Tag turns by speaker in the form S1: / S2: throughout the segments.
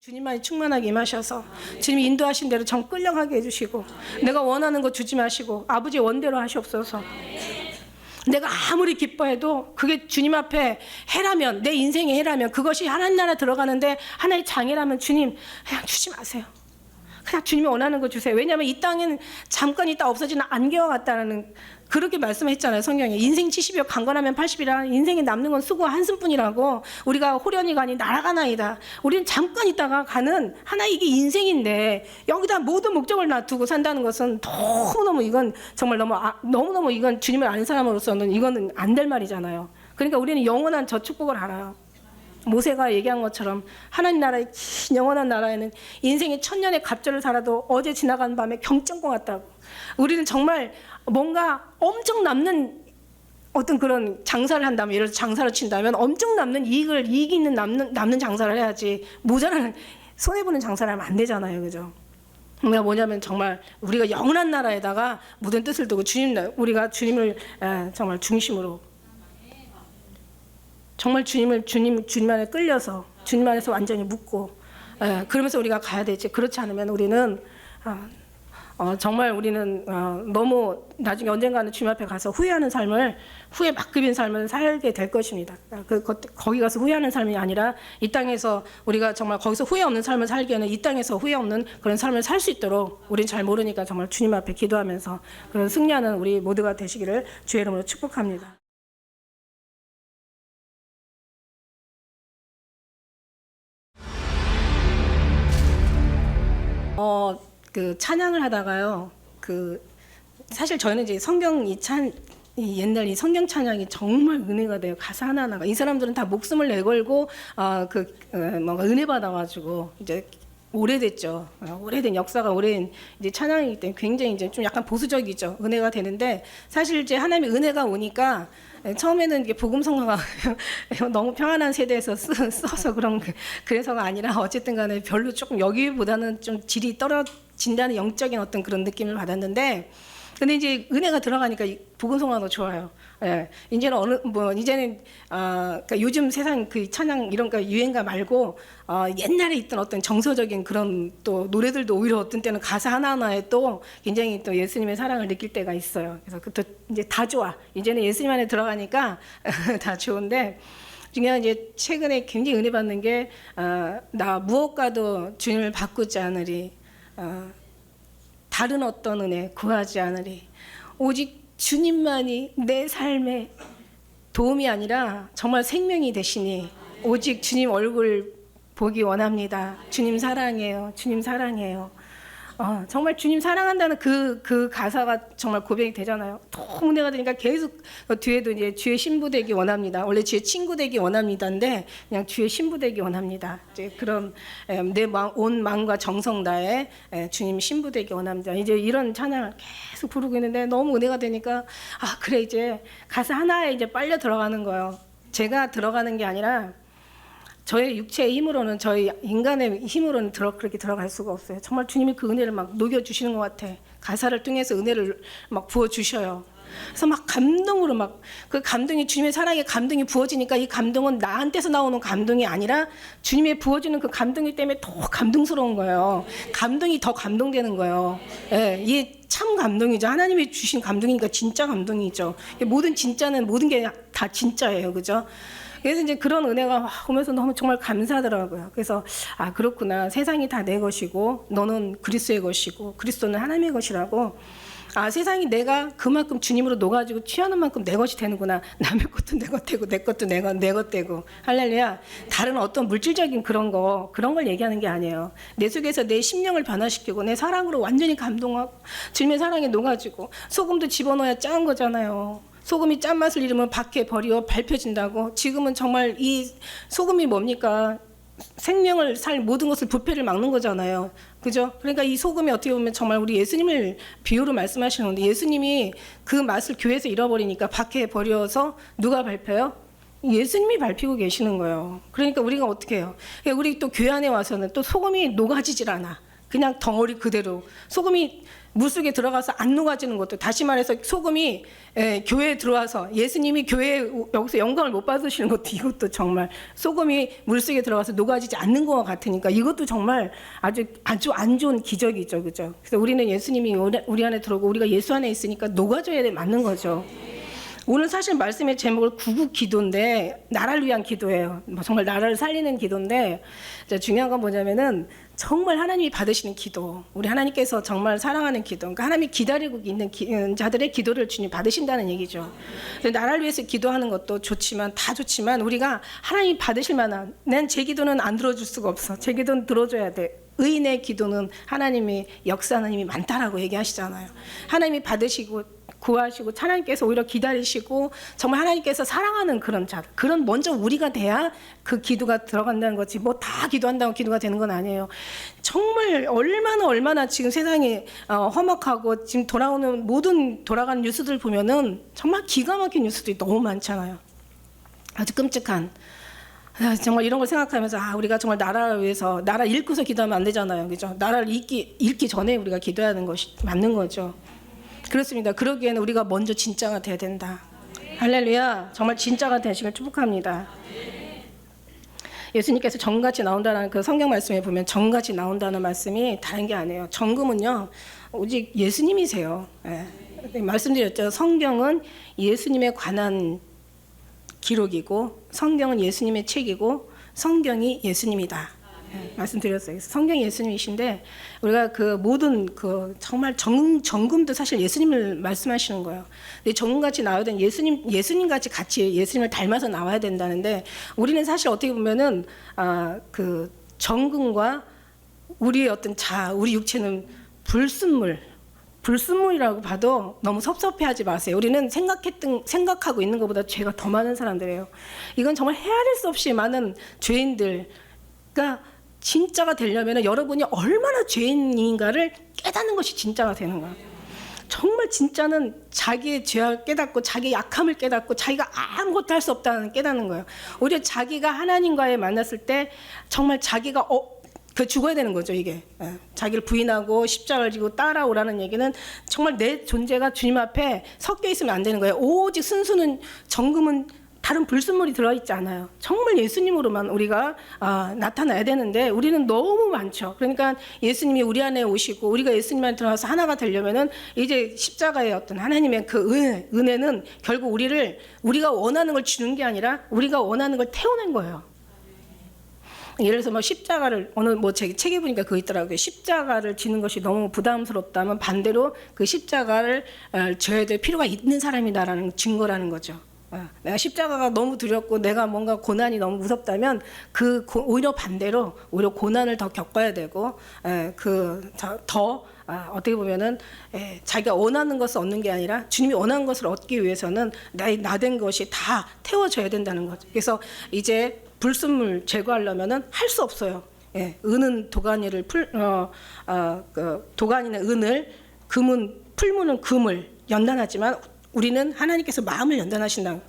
S1: 주님만이 충만하게 임하셔서 주님이 인도하신 대로 정 끌려가게 해주시고 내가 원하는 거 주지 마시고 아버지 원대로 하시옵소서. 내가 아무리 기뻐해도 그게 주님 앞에 해라면, 내 인생의 해라면, 그것이 하나님 나라 들어가는데 하나의 장애라면 주님 그냥 주지 마세요. 그냥 주님이 원하는 거 주세요. 왜냐하면 이 땅에는 잠깐 있다 없어지는 안개와 같다는 그렇게 말씀했잖아요, 성경에. 인생 70이요 강건하면 80이라. 인생에 남는 건 수고와 한숨뿐이라고. 우리가 호련히가 아니 날아가나이다. 우리는 잠깐 있다가 가는 하나의 이게 인생인데 여기다 모든 목적을 놔두고 산다는 것은 너무너무 이건 정말 너무너무 이건 주님을 아는 사람으로서는 이거는 안 될 말이잖아요. 그러니까 우리는 영원한 저 축복을 알아요. 모세가 얘기한 것처럼 하나님 나라의 긴 영원한 나라에는 인생의 1000년의 갑절을 살아도 어제 지나간 밤에 경전과 같다고. 우리는 정말 뭔가 엄청 남는 어떤 그런 장사를 한다면, 예를 들어서 장사를 친다면 엄청 남는 이익이 있는 남는 장사를 해야지 모자라는 손해보는 장사를 하면 안 되잖아요, 그죠? 그러니까 뭐냐면 정말 우리가 영원한 나라에다가 모든 뜻을 두고 우리가 주님을 정말 중심으로 정말 주님 안에 끌려서 주님 안에서 완전히 묻고 그러면서 우리가 가야 되지. 그렇지 않으면 우리는 정말 우리는 너무 나중에 언젠가는 주님 앞에 가서 후회하는 삶을 후회 막급인 삶을 살게 될 것입니다. 거기 가서 후회하는 삶이 아니라 이 땅에서 우리가 정말 거기서 후회 없는 삶을 살기에는 이 땅에서 후회 없는 그런 삶을 살 수 있도록 우리는 잘 모르니까 정말 주님 앞에 기도하면서 그런 승리하는 우리 모두가 되시기를 주의 이름으로 축복합니다. 그 찬양을 하다가요. 사실 저희는 이제 옛날 이 성경 찬양이 정말 은혜가 돼요. 가사 하나하나가. 이 사람들은 다 목숨을 내걸고 뭔가 은혜 받아가지고 이제 오래됐죠. 오래된 역사가 오래된 이제 찬양이기 때문에 굉장히 이제 좀 약간 보수적이죠. 은혜가 되는데 사실 이제 하나님의 은혜가 오니까 처음에는 이게 복음성가가 너무 평안한 세대에서 써서 그래서가 아니라 어쨌든 간에 별로 조금 여기보다는 좀 질이 떨어진다는 영적인 어떤 그런 느낌을 받았는데 근데 이제 은혜가 들어가니까 복음성가가 좋아요. 예. 이제는 그러니까 요즘 세상 그 찬양 이런 거 유행가 말고 옛날에 있던 어떤 정서적인 그런 또 노래들도 오히려 어떤 때는 가사 하나하나에 또 굉장히 또 예수님의 사랑을 느낄 때가 있어요. 그래서 이제 다 좋아. 이제는 예수님 안에 들어가니까 다 좋은데 중요한 이제 최근에 굉장히 은혜 받는 게 나 무엇과도 주님을 바꾸지 않으리. 다른 어떤 은혜 구하지 않으리. 오직 주님만이 내 삶에 도움이 아니라 정말 생명이 되시니 오직 주님 얼굴 보기 원합니다. 주님 사랑해요. 주님 사랑해요. 정말 주님 사랑한다는 그 가사가 정말 고백이 되잖아요. 너무 은혜가 되니까 계속 뒤에도 이제 주의 신부 되기 원합니다. 원래 주의 친구 되기 원합니다인데 그냥 주의 신부 되기 원합니다. 이제 그런 내 온 마음과 정성 다해 주님 신부 되기 원합니다. 이제 이런 찬양을 계속 부르고 있는데 너무 은혜가 되니까 그래 이제 가사 하나에 이제 빨려 들어가는 거예요. 제가 들어가는 게 아니라 저의 육체의 힘으로는 저희 인간의 힘으로는 그렇게 들어갈 수가 없어요. 정말 주님이 그 은혜를 막 녹여주시는 것 같아. 가사를 통해서 은혜를 막 부어주셔요. 그래서 막 감동으로 그 감동이 주님의 사랑의 감동이 부어지니까 이 감동은 나한테서 나오는 감동이 아니라 주님의 부어주는 그 감동이 때문에 더 감동스러운 거예요. 감동이 더 감동되는 거예요. 예, 이게 참 감동이죠. 하나님이 주신 감동이니까 진짜 감동이죠. 모든 진짜는 모든 게 다 진짜예요, 그죠? 그래서 이제 그런 은혜가 오면서 너무 정말 감사하더라고요. 그래서 그렇구나. 세상이 다 내 것이고 너는 그리스도의 것이고 그리스도는 하나님의 것이라고. 세상이 내가 그만큼 주님으로 녹아지고 취하는 만큼 내 것이 되는구나. 남의 것도 내 것 되고 내 것도 내 것 되고. 할렐루야. 다른 어떤 물질적인 그런 걸 얘기하는 게 아니에요. 내 속에서 내 심령을 변화시키고 내 사랑으로 완전히 감동하고 주님의 사랑에 녹아지고 삶도 집어넣어야 짠 거잖아요. 소금이 짠맛을 잃으면 밖에 버리어 밟혀진다고. 지금은 정말 이 소금이 뭡니까? 생명을 살 모든 것을 부패를 막는 거잖아요. 그죠? 그러니까 이 소금이 어떻게 보면 정말 우리 예수님을 비유로 말씀하시는 건데 예수님이 그 맛을 교회에서 잃어버리니까 밖에 버려서 누가 밟혀요? 예수님이 밟히고 계시는 거예요. 그러니까 우리가 어떻게 해요? 우리 또 교회 안에 와서는 또 소금이 녹아지질 않아. 그냥 덩어리 그대로. 소금이 물속에 들어가서 안 녹아지는 것도, 다시 말해서 소금이 교회에 들어와서 예수님이 교회에 여기서 영광을 못 받으시는 것도, 이것도 정말 소금이 물속에 들어가서 녹아지지 않는 것과 같으니까 이것도 정말 아주 안 좋은 기적이죠, 그죠? 그래서 우리는 예수님이 우리 안에 들어오고 우리가 예수 안에 있으니까 녹아져야 돼, 맞는 거죠. 오늘 사실 말씀의 제목을 구국 기도인데 나라를 위한 기도예요. 정말 나라를 살리는 기도인데, 중요한 건 뭐냐면은 정말 하나님이 받으시는 기도, 우리 하나님께서 정말 사랑하는 기도, 그러니까 하나님이 기다리고 있는 자들의 기도를 주님 받으신다는 얘기죠. 나라를 위해서 기도하는 것도 좋지만, 다 좋지만, 우리가 하나님이 받으실 만한, 난 제 기도는 안 들어줄 수가 없어, 제 기도는 들어줘야 돼. 의인의 기도는 하나님이 역사하는 힘이 많다라고 얘기하시잖아요. 하나님이 받으시고 구하시고 하나님께서 오히려 기다리시고, 정말 하나님께서 사랑하는 그런 자, 그런 먼저 우리가 돼야 그 기도가 들어간다는 거지, 뭐 다 기도한다고 기도가 되는 건 아니에요. 정말 얼마나 지금 세상이 험악하고 지금 돌아가는 뉴스들 보면은 정말 기가 막힌 뉴스들이 너무 많잖아요. 아주 끔찍한. 정말 이런 걸 생각하면서 우리가 정말 나라를 위해서, 나라 잃고서 기도하면 안 되잖아요, 그죠? 나라를 잃기 전에 우리가 기도해야 하는 것이 맞는 거죠. 그렇습니다. 그러기에는 우리가 먼저 진짜가 돼야 된다. 할렐루야. 정말 진짜가 되시길 축복합니다. 예수님께서 정같이 나온다는 그 성경 말씀에 보면 정같이 나온다는 말씀이 다른 게 아니에요. 정금은요 오직 예수님이세요. 말씀드렸죠. 성경은 예수님에 관한 기록이고, 성경은 예수님의 책이고, 성경이 예수님이다. 말씀드렸어요. 성경이 예수님이신데, 우리가 그 모든 그 정말 정금도 사실 예수님을 말씀하시는 거예요. 근데 정금같이 나와야 되는, 예수님같이 같이 예수님을 닮아서 나와야 된다는데, 우리는 사실 어떻게 보면은 그 정금과 우리의 어떤 우리 육체는 불순물이라고 봐도 너무 섭섭해하지 마세요. 우리는 생각하고 있는 것보다 죄가 더 많은 사람들이에요. 이건 정말 헤아릴 수 없이 많은 죄인들가 진짜가 되려면 여러분이 얼마나 죄인인가를 깨닫는 것이 진짜가 되는 거예요. 정말 진짜는 자기의 죄를 깨닫고, 자기의 약함을 깨닫고, 자기가 아무것도 할 수 없다는 깨닫는 거예요. 오히려 자기가 하나님과의 만났을 때 정말 자기가 죽어야 되는 거죠, 이게. 자기를 부인하고 십자가를 지고 따라오라는 얘기는 정말 내 존재가 주님 앞에 섞여 있으면 안 되는 거예요. 오직 순수는, 정금은 다른 불순물이 들어있지 않아요. 정말 예수님으로만 우리가 나타나야 되는데 우리는 너무 많죠. 그러니까 예수님이 우리 안에 오시고 우리가 예수님 안에 들어가서 하나가 되려면은 이제 십자가의 어떤 하나님의 그 은혜는 결국 우리가 원하는 걸 주는 게 아니라 우리가 원하는 걸 태우는 거예요. 예를 들어서 십자가를 제 책에 보니까 그거 있더라고요. 십자가를 지는 것이 너무 부담스럽다면 반대로 그 십자가를 져야 될 필요가 있는 사람이다라는 증거라는 거죠. 내가 십자가가 너무 두렵고 내가 뭔가 고난이 너무 무섭다면 오히려 반대로 오히려 고난을 더 겪어야 되고, 어떻게 보면은 자기가 원하는 것을 얻는 게 아니라 주님이 원하는 것을 얻기 위해서는 나된 것이 다 태워져야 된다는 거죠. 그래서 이제 불순물 제거하려면은 할 수 없어요. 은은 도가니를 도가니는 은을, 풀무는 금을 연단하지만 우리는 하나님께서 마음을 연단하신다,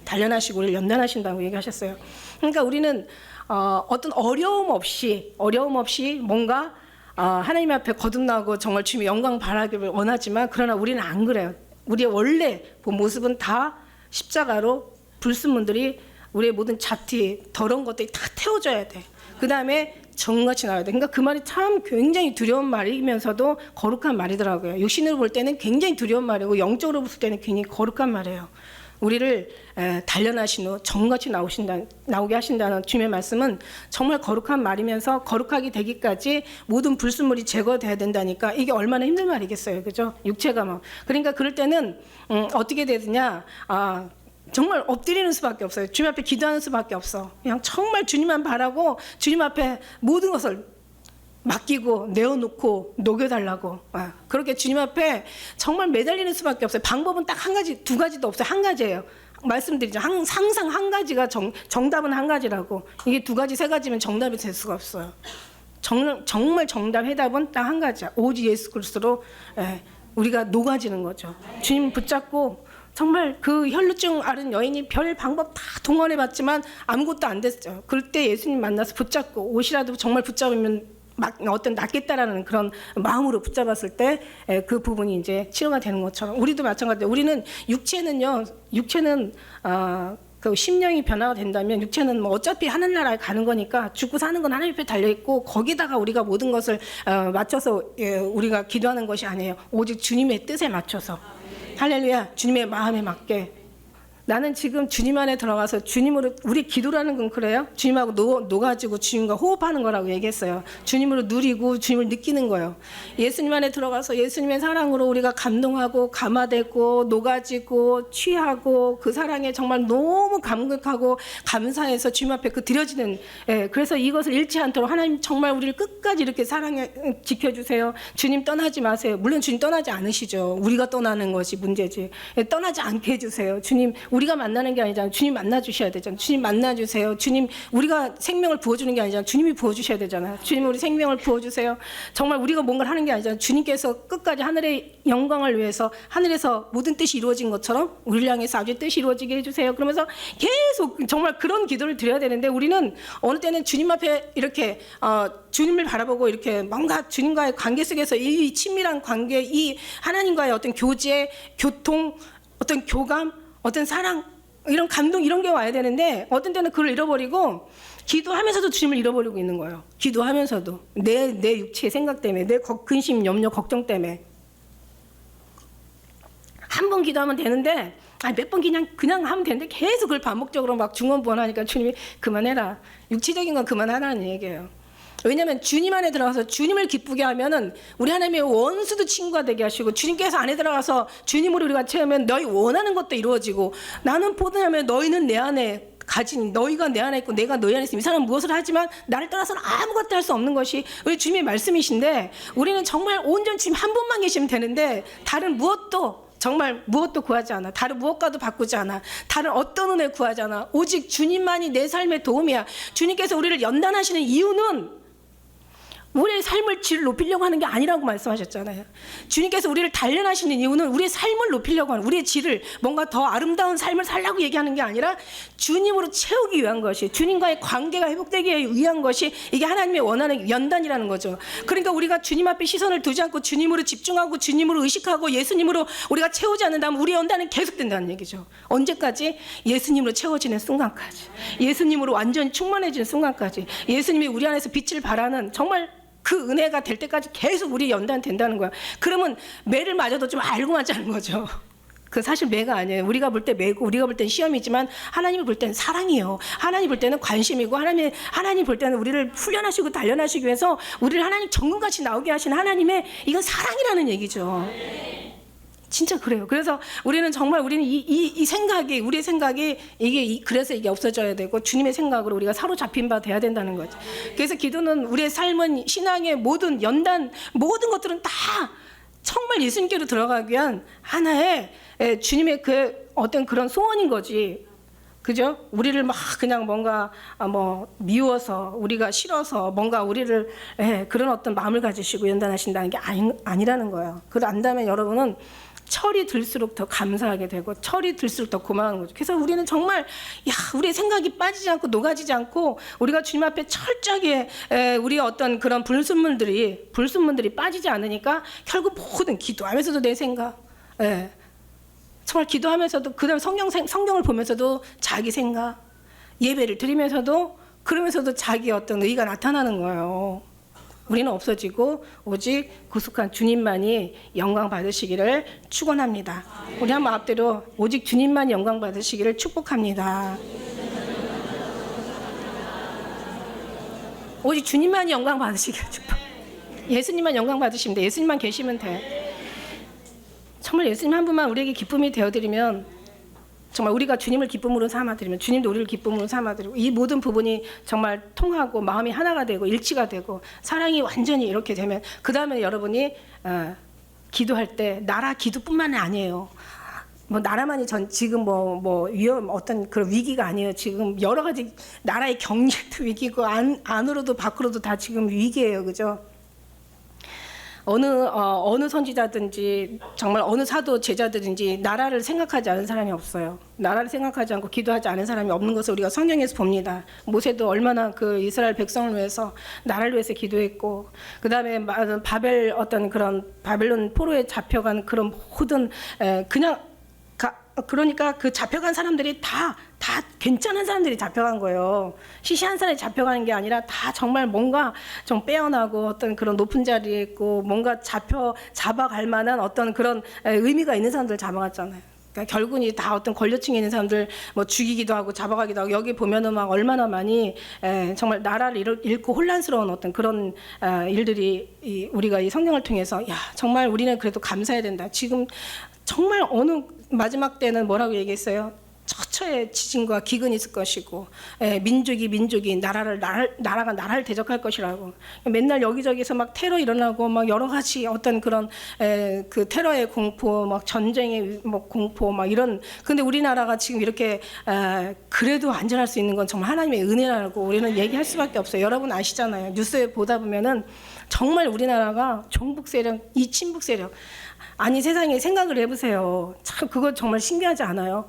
S1: 단련하시고 우리를 연단하신다고 얘기하셨어요. 그러니까 우리는 어떤 어려움 없이 뭔가 하나님 앞에 거듭나고 정말 주님의 영광 바라기를 원하지만, 그러나 우리는 안 그래요. 우리의 원래 본 모습은 다 십자가로 불순물들이, 우리의 모든 잡티, 더러운 것들이 다 태워져야 돼. 그 다음에 정같이 나와야 돼. 그러니까 그 말이 참 굉장히 두려운 말이면서도 거룩한 말이더라고요. 육신으로 볼 때는 굉장히 두려운 말이고 영적으로 볼 때는 굉장히 거룩한 말이에요. 우리를 단련하신 후 정같이 나오게 하신다는 주님의 말씀은 정말 거룩한 말이면서 거룩하게 되기까지 모든 불순물이 제거돼야 된다니까 이게 얼마나 힘든 말이겠어요, 그죠? 육체가 막. 그러니까 그럴 때는 어떻게 되느냐? 정말 엎드리는 수밖에 없어요. 주님 앞에 기도하는 수밖에 없어. 그냥 정말 주님만 바라고 주님 앞에 모든 것을 맡기고 내어놓고 녹여달라고, 그렇게 주님 앞에 정말 매달리는 수밖에 없어요. 방법은 딱 한 가지, 두 가지도 없어요. 한 가지예요. 말씀드리죠. 항상 한 가지가 정답은 한 가지라고. 이게 두 가지, 세 가지면 정답이 될 수가 없어요. 정말 정답, 해답은 딱 한 가지야. 오직 예수 그리스도로 우리가 녹아지는 거죠. 주님 붙잡고, 정말 그 혈루증 앓은 여인이 별 방법 다 동원해봤지만 아무것도 안 됐어요. 그럴 때 예수님 만나서 붙잡고, 옷이라도 정말 붙잡으면 어떤 낫겠다라는 그런 마음으로 붙잡았을 때 그 부분이 이제 치료가 되는 것처럼 우리도 마찬가지예요. 우리는 육체는 그 심령이 변화가 된다면 육체는 뭐 어차피 하늘나라에 가는 거니까 죽고 사는 건 하나님 앞에 달려 있고 거기다가 우리가 모든 것을 맞춰서 우리가 기도하는 것이 아니에요. 오직 주님의 뜻에 맞춰서 할렐루야, 주님의 마음에 맞게. 나는 지금 주님 안에 들어가서 주님으로, 우리 기도라는 건 그래요. 주님하고 녹아지고 주님과 호흡하는 거라고 얘기했어요. 주님으로 누리고 주님을 느끼는 거예요. 예수님 안에 들어가서 예수님의 사랑으로 우리가 감동하고 감화되고 녹아지고 취하고 그 사랑에 정말 너무 감격하고 감사해서 주님 앞에 그 드려지는, 그래서 이것을 잃지 않도록 하나님 정말 우리를 끝까지 이렇게 사랑해 지켜주세요. 주님 떠나지 마세요. 물론 주님 떠나지 않으시죠. 우리가 떠나는 것이 문제지. 떠나지 않게 해주세요. 주님, 우리가 만나는 게 아니잖아요. 주님 만나주셔야 되잖아요. 주님 만나주세요. 주님, 우리가 생명을 부어주는 게 아니잖아요. 주님이 부어주셔야 되잖아요. 주님, 우리 생명을 부어주세요. 정말 우리가 뭔가를 하는 게 아니잖아요. 주님께서 끝까지 하늘의 영광을 위해서 하늘에서 모든 뜻이 이루어진 것처럼 우리를 향해서 아주 뜻이 이루어지게 해주세요. 그러면서 계속 정말 그런 기도를 드려야 되는데 우리는 어느 때는 주님 앞에 이렇게 주님을 바라보고 이렇게 뭔가 주님과의 관계 속에서 이 친밀한 관계, 이 하나님과의 어떤 교제, 교통, 어떤 교감, 어떤 사랑, 이런 감동, 이런 게 와야 되는데 어떤 때는 그걸 잃어버리고 기도하면서도 주님을 잃어버리고 있는 거예요. 기도하면서도 내 육체의 생각 때문에, 내 근심, 염려, 걱정 때문에. 한 번 기도하면 되는데 몇 번 그냥 하면 되는데 계속 그걸 반복적으로 막 중언부언하니까 주님이 그만해라. 육체적인 건 그만하라는 얘기예요. 왜냐하면 주님 안에 들어가서 주님을 기쁘게 하면은 우리 하나님의 원수도 친구가 되게 하시고, 주님께서 안에 들어가서 주님으로 우리가 채우면 너희 원하는 것도 이루어지고, 나는 포도하면 너희는 내 안에 가진, 너희가 내 안에 있고 내가 너희 안에 있으면 이 사람은 무엇을 하지만 나를 떠나서는 아무것도 할 수 없는 것이 우리 주님의 말씀이신데, 우리는 정말 온전히 주님 한 분만 계시면 되는데 다른 무엇도, 정말 무엇도 구하지 않아. 다른 무엇과도 바꾸지 않아. 다른 어떤 은혜 구하지 않아. 오직 주님만이 내 삶의 도움이야. 주님께서 우리를 연단하시는 이유는 우리의 삶을 질을 높이려고 하는 게 아니라고 말씀하셨잖아요. 주님께서 우리를 단련하시는 이유는 우리의 삶을 높이려고 하는, 우리의 질을, 뭔가 더 아름다운 삶을 살라고 얘기하는 게 아니라 주님으로 채우기 위한 것이, 주님과의 관계가 회복되기 위한 것이, 이게 하나님의 원하는 연단이라는 거죠. 그러니까 우리가 주님 앞에 시선을 두지 않고 주님으로 집중하고 주님으로 의식하고 예수님으로 우리가 채우지 않는다면 우리의 연단은 계속된다는 얘기죠. 언제까지? 예수님으로 채워지는 순간까지, 예수님으로 완전히 충만해지는 순간까지, 예수님이 우리 안에서 빛을 발하는 정말 그 은혜가 될 때까지 계속 우리 연단된다는 거야. 그러면 매를 맞아도 좀 알고 맞자는 거죠. 그 사실 매가 아니에요. 우리가 볼 때 매고, 우리가 볼 땐 시험이지만 하나님이 볼 때는 사랑이에요. 하나님 볼 때는 관심이고, 하나님 볼 때는 우리를 훈련하시고 단련하시기 위해서 우리를 하나님 정금같이 나오게 하신 하나님의, 이건 사랑이라는 얘기죠. 진짜 그래요. 그래서 우리는 정말, 우리는 이 생각이, 우리의 생각이 그래서 이게 없어져야 되고 주님의 생각으로 우리가 사로잡힌 바 돼야 된다는 거죠. 그래서 기도는 우리의 삶은, 신앙의 모든 연단, 모든 것들은 다 정말 예수님께로 들어가기 위한 하나의 주님의 그 어떤 그런 소원인 거지. 그죠? 우리를 막 그냥 뭔가 미워서, 우리가 싫어서 뭔가 우리를 그런 어떤 마음을 가지시고 연단하신다는 게 아니라는 거예요. 그걸 안다면 여러분은 철이 들수록 더 감사하게 되고, 철이 들수록 더 고마운 거죠. 그래서 우리는 정말 우리의 생각이 빠지지 않고 녹아지지 않고, 우리가 주님 앞에 철저하게 우리의 어떤 그런 불순물들이 빠지지 않으니까 결국 모든 기도하면서도 내 생각, 정말 기도하면서도, 그다음 성경을 보면서도 자기 생각, 예배를 드리면서도, 그러면서도 자기 어떤 의가 나타나는 거예요. 우리는 없어지고 오직 구속한 주님만이 영광 받으시기를 축원합니다. 우리 한번 앞대로 오직 주님만이 영광 받으시기를 축복합니다. 오직 주님만이 영광 받으시기를 축복. 예수님만 영광 받으시면 돼. 예수님만 계시면 돼. 정말 예수님 한 분만 우리에게 기쁨이 되어드리면, 정말 우리가 주님을 기쁨으로 삼아드리면 주님도 우리를 기쁨으로 삼아드리고, 이 모든 부분이 정말 통하고 마음이 하나가 되고 일치가 되고 사랑이 완전히 이렇게 되면, 그 다음에 여러분이 기도할 때 나라 기도뿐만 아니에요. 나라만이 지금 위험, 어떤 그런 위기가 아니에요. 지금 여러 가지 나라의 경제도 위기고 안으로도 밖으로도 다 지금 위기예요. 그죠? 어느 선지자든지 정말 어느 사도 제자들인지 나라를 생각하지 않은 사람이 없어요. 나라를 생각하지 않고 기도하지 않은 사람이 없는 것을 우리가 성경에서 봅니다. 모세도 얼마나 그 이스라엘 백성을 위해서 나라를 위해서 기도했고, 그 다음에 그런 바벨론 포로에 잡혀간 그런 모든 그러니까 그 잡혀간 사람들이 다 괜찮은 사람들이 잡혀간 거예요. 시시한 사람이 잡혀가는 게 아니라 다 정말 뭔가 좀 빼어나고 어떤 그런 높은 자리에 있고 뭔가 잡아갈 만한 어떤 그런 의미가 있는 사람들 잡아갔잖아요. 그러니까 결국은 다 어떤 권력층에 있는 사람들 뭐 죽이기도 하고 잡아가기도 하고, 여기 보면은 막 얼마나 많이 정말 나라를 잃고 혼란스러운 어떤 그런 일들이 우리가 이 성경을 통해서 야 정말 우리는 그래도 감사해야 된다. 지금 정말 어느 마지막 때는 뭐라고 얘기했어요? 처처의 지진과 기근이 있을 것이고, 민족이 나라가 나라를 대적할 것이라고. 맨날 여기저기서 막 테러 일어나고 막 여러 가지 어떤 그런 그 테러의 공포, 막 전쟁의 뭐 공포, 막 이런. 근데 우리나라가 지금 이렇게 그래도 안전할 수 있는 건 정말 하나님의 은혜라고 우리는 얘기할 수밖에 없어요. 여러분 아시잖아요. 뉴스에 보다 보면은 정말 우리나라가 종북 세력, 이 친북 세력. 아니 세상에 생각을 해보세요. 참 그거 정말 신기하지 않아요?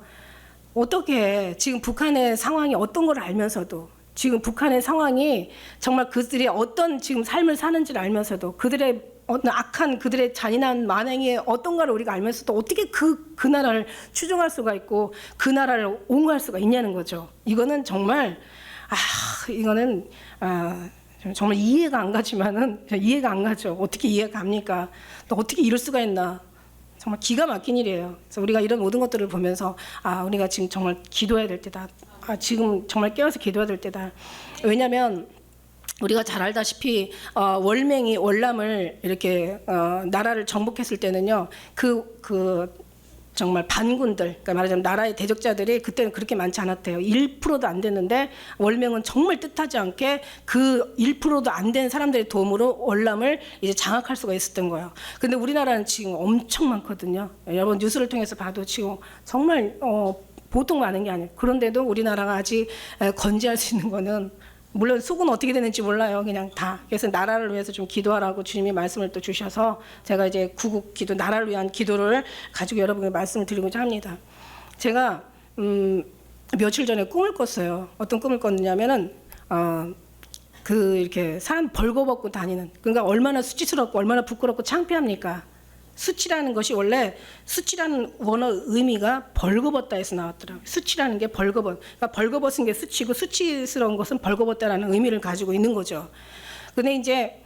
S1: 어떻게 지금 북한의 상황이 어떤 걸 알면서도, 지금 북한의 상황이 정말 그들이 어떤 지금 삶을 사는지를 알면서도, 그들의 어떤 악한 그들의 잔인한 만행이 어떤가를 우리가 알면서도 어떻게 그 나라를 추종할 수가 있고 그 나라를 옹호할 수가 있냐는 거죠. 이거는 정말 이거는 정말 이해가 안 가지만은 이해가 안 가죠. 어떻게 이해가 갑니까? 또 어떻게 이럴 수가 있나? 정말 기가 막힌 일이에요. 그래서 우리가 이런 모든 것들을 보면서 우리가 지금 정말 기도해야 될 때다. 지금 정말 깨어서 기도해야 될 때다. 왜냐하면 우리가 잘 알다시피 월남을 이렇게 나라를 정복했을 때는요, 정말 반군들, 그러니까 말하자면 나라의 대적자들이 그때는 그렇게 많지 않았대요. 1%도 안 됐는데 월명은 정말 뜻하지 않게 그 1%도 안 된 사람들의 도움으로 월남을 이제 장악할 수가 있었던 거예요. 근데 우리나라는 지금 엄청 많거든요. 여러분 뉴스를 통해서 봐도 지금 정말 보통 많은 게 아니에요. 그런데도 우리나라가 아직 건재할 수 있는 거는, 물론 속은 어떻게 되는지 몰라요. 그냥 다. 그래서 나라를 위해서 좀 기도하라고 주님이 말씀을 또 주셔서 제가 이제 구국 기도, 나라를 위한 기도를 가지고 여러분께 말씀을 드리고자 합니다. 제가 며칠 전에 꿈을 꿨어요. 어떤 꿈을 꿨느냐면은 이렇게 사람 벌거벗고 다니는, 그러니까 얼마나 수치스럽고 얼마나 부끄럽고 창피합니까? 수치라는 것이 원래, 수치라는 원어 의미가 벌거벗다에서 나왔더라고요. 수치라는 게 그러니까 벌거벗은 게 수치고 수치스러운 것은 벌거벗다라는 의미를 가지고 있는 거죠. 근데 이제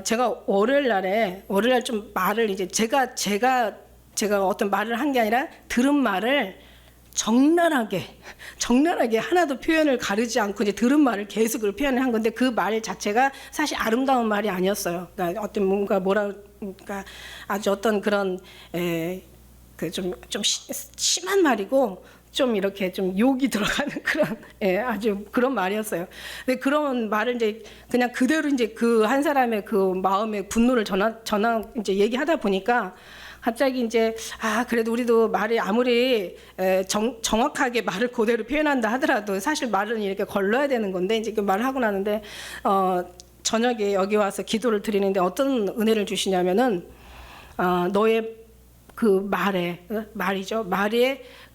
S1: 제가 월요일 날 좀 말을 이제 제가 어떤 말을 한 게 아니라 들은 말을 적나라하게 하나도 표현을 가르지 않고 이제 들은 말을 계속 표현을 한 건데, 그 말 자체가 사실 아름다운 말이 아니었어요. 그러니까 어떤 그러니까 아주 어떤 그런 좀 심한 말이고 좀 이렇게 좀 욕이 들어가는 그런 아주 그런 말이었어요. 근데 그런 말을 이제 그냥 그대로 이제 그 한 사람의 그 마음의 분노를 전화 이제 얘기하다 보니까 갑자기 이제 그래도 우리도 말이 아무리 정확하게 말을 그대로 표현한다 하더라도 사실 말은 이렇게 걸러야 되는 건데, 이제 그 말을 하고 나는데 저녁에 여기 와서 기도를 드리는데 어떤 은혜를 주시냐면은 너의 그 말에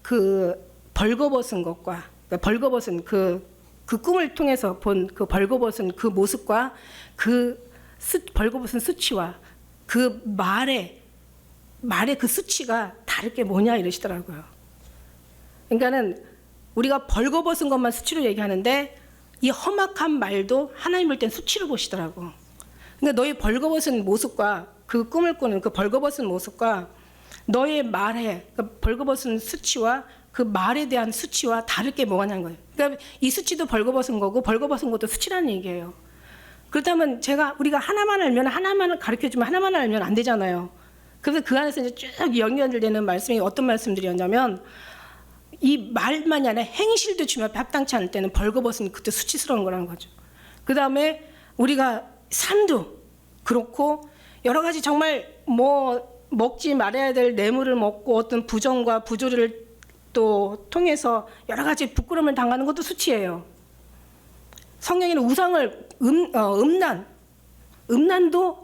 S1: 그 벌거벗은 것과, 그러니까 벌거벗은 그 꿈을 통해서 본 그 벌거벗은 그 모습과 벌거벗은 수치와 그 말의 그 수치가 다를 게 뭐냐 이러시더라고요. 그러니까는 우리가 벌거벗은 것만 수치로 얘기하는데 이 험악한 말도 하나님 볼 땐 수치로 보시더라고. 그러니까 너의 벌거벗은 모습과 그 꿈을 꾸는 그 벌거벗은 모습과 너의 말에 그 벌거벗은 수치와 그 말에 대한 수치와 다를 게 뭐냐는 거예요. 그러니까 이 수치도 벌거벗은 거고 벌거벗은 것도 수치라는 얘기예요. 그렇다면 우리가 하나만 알면 하나만을 가르쳐주면 하나만 알면 안 되잖아요. 그래서 그 안에서 이제 쭉 연결되는 말씀이 어떤 말씀들이었냐면, 이 말만이 아니라 행실도 주님 앞에 합당치 않을 때는 벌거벗은 그때 수치스러운 거라는 거죠. 그 다음에 우리가 삶도 그렇고 여러 가지 정말 먹지 말아야 될 뇌물을 먹고 어떤 부정과 부조리를 또 통해서 여러 가지 부끄러움을 당하는 것도 수치예요. 성경에는 우상을 음란도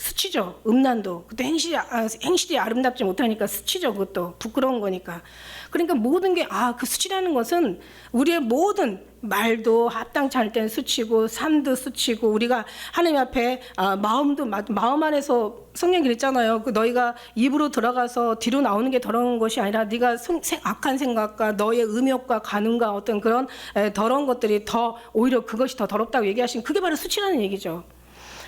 S1: 수치죠. 음란도. 그것도 행실이 아름답지 못하니까 수치죠. 그것도 부끄러운 거니까. 그러니까 모든 게 그 수치라는 것은 우리의 모든 말도 합당치 않을 때는 수치고 삶도 수치고 우리가 하나님 앞에 마음 안에서 성경이 그랬잖아요. 그 너희가 입으로 들어가서 뒤로 나오는 게 더러운 것이 아니라 네가 악한 생각과 너의 음욕과 간음과 어떤 그런 더러운 것들이 더 오히려 그것이 더 더럽다고 얘기하신 그게 바로 수치라는 얘기죠.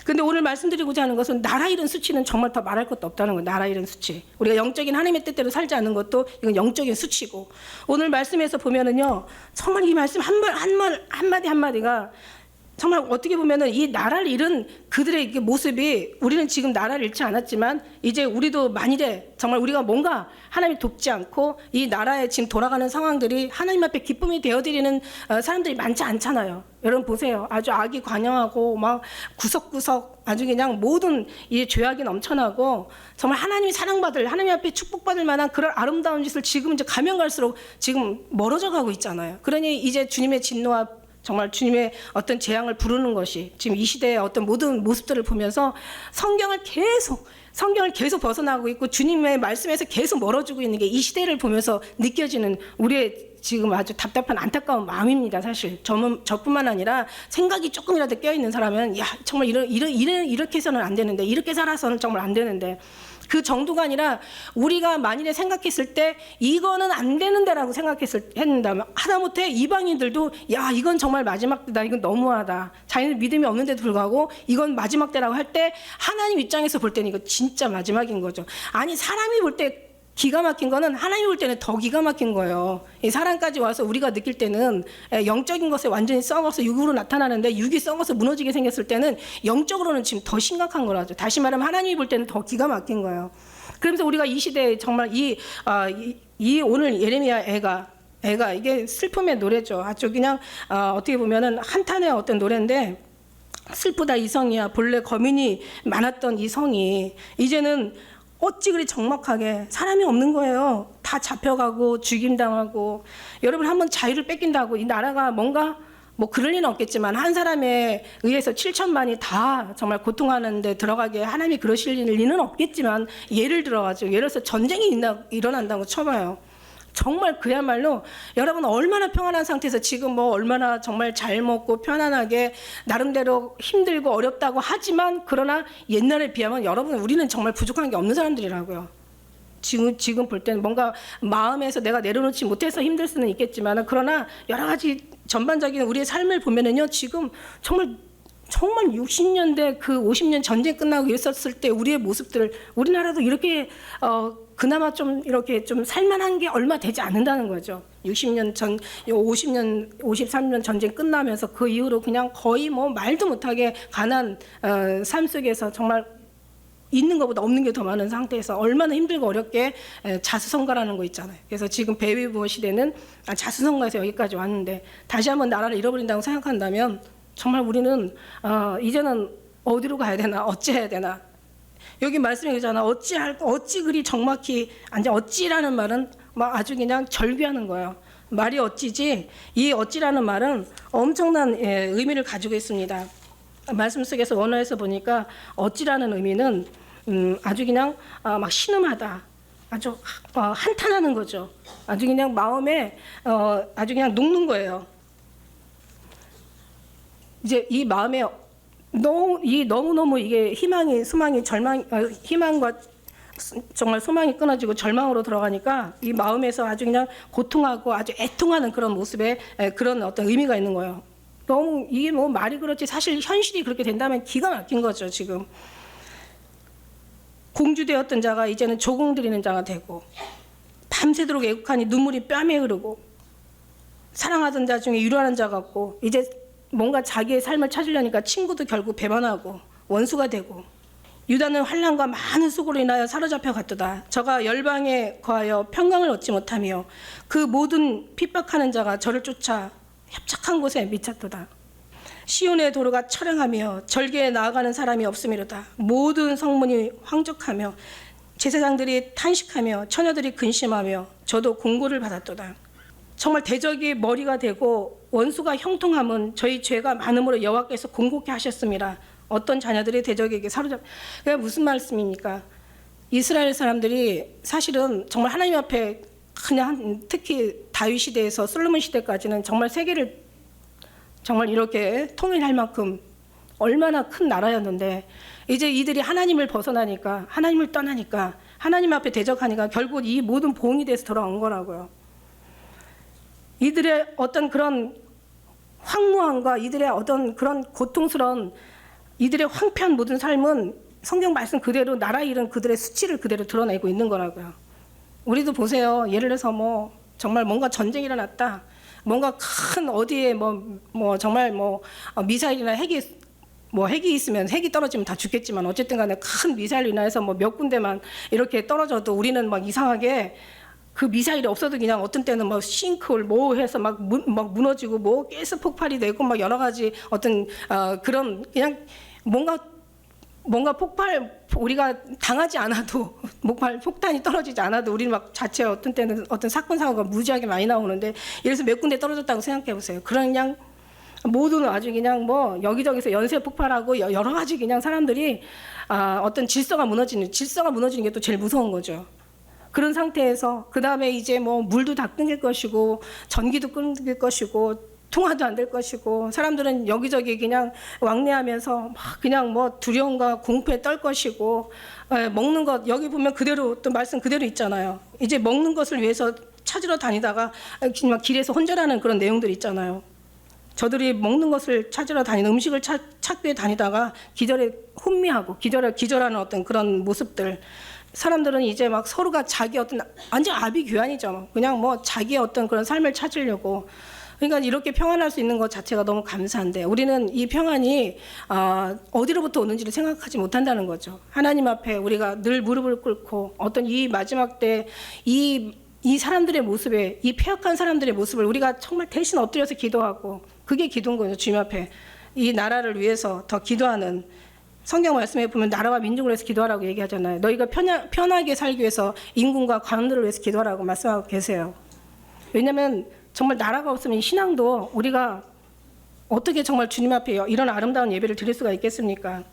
S1: 근데 오늘 말씀드리고자 하는 것은 나라 잃은 수치는 정말 더 말할 것도 없다는 거예요. 나라 잃은 수치. 우리가 영적인 하나님의 뜻대로 살지 않는 것도 이건 영적인 수치고. 오늘 말씀에서 보면은요. 정말 이 말씀 한마디가 정말 어떻게 보면은 이 나라를 잃은 그들의 모습이 우리는 지금 나라를 잃지 않았지만 이제 우리도 만일에 정말 우리가 뭔가 하나님이 돕지 않고 이 나라에 지금 돌아가는 상황들이 하나님 앞에 기쁨이 되어드리는 사람들이 많지 않잖아요. 여러분 보세요. 아주 악이 관영하고 막 구석구석 아주 그냥 모든 이 죄악이 넘쳐나고 정말 하나님이 사랑받을 하나님 앞에 축복받을 만한 그런 아름다운 짓을 지금 이제 가면 갈수록 지금 멀어져 가고 있잖아요. 그러니 이제 주님의 진노와 정말 주님의 어떤 재앙을 부르는 것이 지금 이 시대의 어떤 모든 모습들을 보면서 성경을 계속 벗어나고 있고 주님의 말씀에서 계속 멀어지고 있는 게 이 시대를 보면서 느껴지는 우리의 지금 아주 답답한 안타까운 마음입니다. 사실 저뿐만 아니라 생각이 조금이라도 깨어있는 사람은 정말 이렇게 해서는 안 되는데 이렇게 살아서는 정말 안 되는데 그 정도가 아니라 우리가 만일에 생각했을 때 이거는 안 되는데라고 했는다면 하다못해 이방인들도 이건 정말 마지막 때다. 이건 너무하다. 자기는 믿음이 없는데도 불구하고 이건 마지막 때라고 할 때 하나님 입장에서 볼 때는 이거 진짜 마지막인 거죠. 아니 사람이 볼 때 기가 막힌 거는 하나님 볼 때는 더 기가 막힌 거예요. 이 사람까지 와서 우리가 느낄 때는 영적인 것에 완전히 썩어서 육으로 나타나는데 육이 썩어서 무너지게 생겼을 때는 영적으로는 지금 더 심각한 거라죠. 다시 말하면 하나님이 볼 때는 더 기가 막힌 거예요. 그러면서 우리가 이 시대에 정말 이 오늘 예레미야 애가 이게 슬픔의 노래죠. 아주 그냥 어떻게 보면은 한탄의 어떤 노래인데 슬프다 이 성이야. 본래 거민이 많았던 이 성이 이제는 어찌 그리 적막하게 사람이 없는 거예요. 다 잡혀가고 죽임당하고 여러분 한번 자유를 뺏긴다고 이 나라가 뭔가 그럴 리는 없겠지만 한 사람에 의해서 7천만이 다 정말 고통하는 데 들어가게 하나님이 그러실 리는 없겠지만 예를 들어서 전쟁이 일어난다고 쳐봐요. 정말 그야말로 여러분 얼마나 평안한 상태에서 지금 얼마나 정말 잘 먹고 편안하게 나름대로 힘들고 어렵다고 하지만 그러나 옛날에 비하면 여러분 우리는 정말 부족한 게 없는 사람들이라고요. 지금 볼 때는 뭔가 마음에서 내가 내려놓지 못해서 힘들 수는 있겠지만 그러나 여러 가지 전반적인 우리의 삶을 보면은요 지금 정말 60년대 그 50년 전쟁 끝나고 있었을 때 우리의 모습들을 우리나라도 이렇게 그나마 좀 이렇게 좀 살만한 게 얼마 되지 않는다는 거죠. 60년 전, 50년, 53년 전쟁 끝나면서 그 이후로 그냥 거의 말도 못하게 가난 삶 속에서 정말 있는 것보다 없는 게 더 많은 상태에서 얼마나 힘들고 어렵게 자수성가라는 거 있잖아요. 그래서 지금 배위부호 시대는 자수성가에서 여기까지 왔는데 다시 한번 나라를 잃어버린다고 생각한다면 정말 우리는 이제는 어디로 가야 되나 어찌해야 되나 여기 말씀이 그잖아 어찌 그리 적막히 어찌라는 말은 아주 그냥 절규하는 거예요. 말이 어찌지 이 어찌라는 말은 엄청난 의미를 가지고 있습니다. 말씀 속에서 원어에서 보니까 어찌라는 의미는 아주 그냥 막 신음하다 아주 한탄하는 거죠. 아주 그냥 마음에 아주 그냥 녹는 거예요. 이제 이 마음에 너무너무 이게 희망과 정말 소망이 끊어지고 절망으로 들어가니까 이 마음에서 아주 그냥 고통하고 아주 애통하는 그런 모습에 그런 어떤 의미가 있는 거예요. 너무 이게 말이 그렇지 사실 현실이 그렇게 된다면 기가 막힌 거죠. 지금 공주되었던 자가 이제는 조공들이는 자가 되고 밤새도록 애국하니 눈물이 뺨에 흐르고 사랑하던 자 중에 유료하는 자가 없고 이제 뭔가 자기의 삶을 찾으려니까 친구도 결국 배반하고 원수가 되고 유다는 환난과 많은 수고로 인하여 사로잡혀 갔도다. 저가 열방에 거하여 평강을 얻지 못하며 그 모든 핍박하는 자가 저를 쫓아 협착한 곳에 미쳤도다. 시온의 도로가 처량하며 절개에 나아가는 사람이 없음이로다. 모든 성문이 황적하며 제사장들이 탄식하며 처녀들이 근심하며 저도 공고를 받았도다. 정말 대적이 머리가 되고 원수가 형통함은 저희 죄가 많음으로 여호와께서 공고케 하셨습니다. 어떤 자녀들이 대적에게 그게 무슨 말씀입니까? 이스라엘 사람들이 사실은 정말 하나님 앞에 그냥 특히 다윗 시대에서 솔로몬 시대까지는 정말 세계를 정말 이렇게 통일할 만큼 얼마나 큰 나라였는데 이제 이들이 하나님을 벗어나니까 하나님을 떠나니까 하나님 앞에 대적하니까 결국 이 모든 봉이 돼서 돌아온 거라고요. 이들의 어떤 그런 황무함과 이들의 어떤 그런 고통스러운 이들의 황폐한 모든 삶은 성경 말씀 그대로 나라 잃은 그들의 수치를 그대로 드러내고 있는 거라고요. 우리도 보세요. 예를 들어서 뭐 정말 뭔가 전쟁이 일어났다. 뭔가 큰 어디에 뭐 정말 미사일이나 핵이 있으면 핵이 떨어지면 다 죽겠지만 어쨌든 간에 큰 미사일로 인해서 뭐 몇 군데만 이렇게 떨어져도 우리는 막 이상하게 그 미사일이 없어도 그냥 어떤 때는 막 싱크홀 뭐 해서 막 무너지고 뭐 가스 폭발이 되고 막 여러 가지 어떤 그런 그냥 뭔가 폭발 우리가 당하지 않아도 폭탄이 떨어지지 않아도 우리 막 자체 어떤 때는 어떤 사건 사고가 무지하게 많이 나오는데 이래서 몇 군데 떨어졌다고 생각해 보세요. 그냥 모든 아주 그냥 뭐 여기저기서 연쇄 폭발하고 여러 가지 그냥 사람들이 어떤 질서가 무너지는 게 또 제일 무서운 거죠. 그런 상태에서 그 다음에 이제 뭐 물도 다 끊길 것이고 전기도 끊길 것이고 통화도 안 될 것이고 사람들은 여기저기 그냥 왕래하면서 막 그냥 뭐 두려움과 공포에 떨 것이고 먹는 것 여기 보면 그대로 또 말씀 그대로 있잖아요. 이제 먹는 것을 위해서 찾으러 다니다가 길에서 혼절하는 그런 내용들이 있잖아요. 저들이 먹는 것을 찾으러 다니는 음식을 찾기 위해 다니다가 기절에 혼미하고 기절하는 어떤 그런 모습들 사람들은 이제 막 서로가 자기 어떤 완전 아비규환이죠. 그냥 뭐 자기의 어떤 그런 삶을 찾으려고 그러니까 이렇게 평안할 수 있는 것 자체가 너무 감사한데 우리는 이 평안이 어디로부터 오는지를 생각하지 못한다는 거죠. 하나님 앞에 우리가 늘 무릎을 꿇고 어떤 이 마지막 때 이 사람들의 모습에 이 폐역한 사람들의 모습을 우리가 정말 대신 엎드려서 기도하고 그게 기도인 거죠. 주님 앞에 이 나라를 위해서 더 기도하는 성경 말씀에 보면 나라와 민족을 위해서 기도하라고 얘기하잖아요. 너희가 편하게 살기 위해서 인군과 관원들을 위해서 기도하라고 말씀하고 계세요. 왜냐하면 정말 나라가 없으면 신앙도 우리가 어떻게 정말 주님 앞에 이런 아름다운 예배를 드릴 수가 있겠습니까?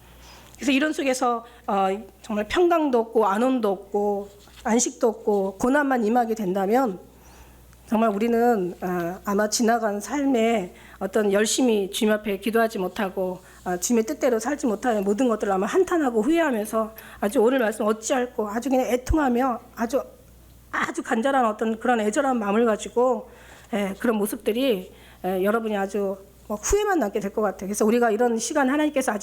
S1: 그래서 이런 속에서 정말 평강도 없고 안온도 없고 안식도 없고 고난만 임하게 된다면 정말 우리는 아마 지나간 삶에 어떤 열심히 주님 앞에 기도하지 못하고 주님의 뜻대로 살지 못하는 모든 것들을 아마 한탄하고 후회하면서 아주 오늘 말씀 어찌할꼬 아주 그냥 애통하며 아주 간절한 어떤 그런 애절한 마음을 가지고 그런 모습들이 여러분이 아주 후회만 남게 될 것 같아요. 그래서 우리가 이런 시간 하나님께서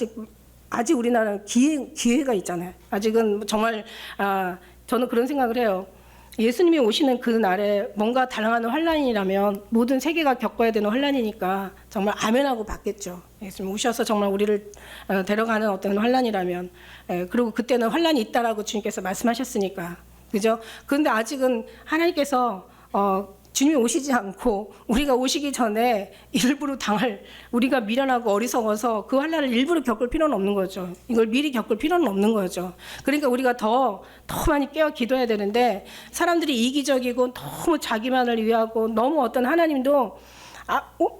S1: 아직 우리나라는 기회가 있잖아요. 아직은 정말 저는 그런 생각을 해요. 예수님이 오시는 그 날에 뭔가 달랑하는 환란이라면 모든 세계가 겪어야 되는 환란이니까 정말 아멘하고 받겠죠. 예수님 오셔서 정말 우리를 데려가는 어떤 환란이라면 그리고 그때는 환란이 있다라고 주님께서 말씀하셨으니까 그죠? 그런데 아직은 하나님께서 주님이 오시지 않고 우리가 오시기 전에 일부러 당할 우리가 미련하고 어리석어서 그 환난을 일부러 겪을 필요는 없는 거죠. 이걸 미리 겪을 필요는 없는 거죠. 그러니까 우리가 더 많이 깨어 기도해야 되는데 사람들이 이기적이고 너무 자기만을 위하고 너무 어떤 하나님도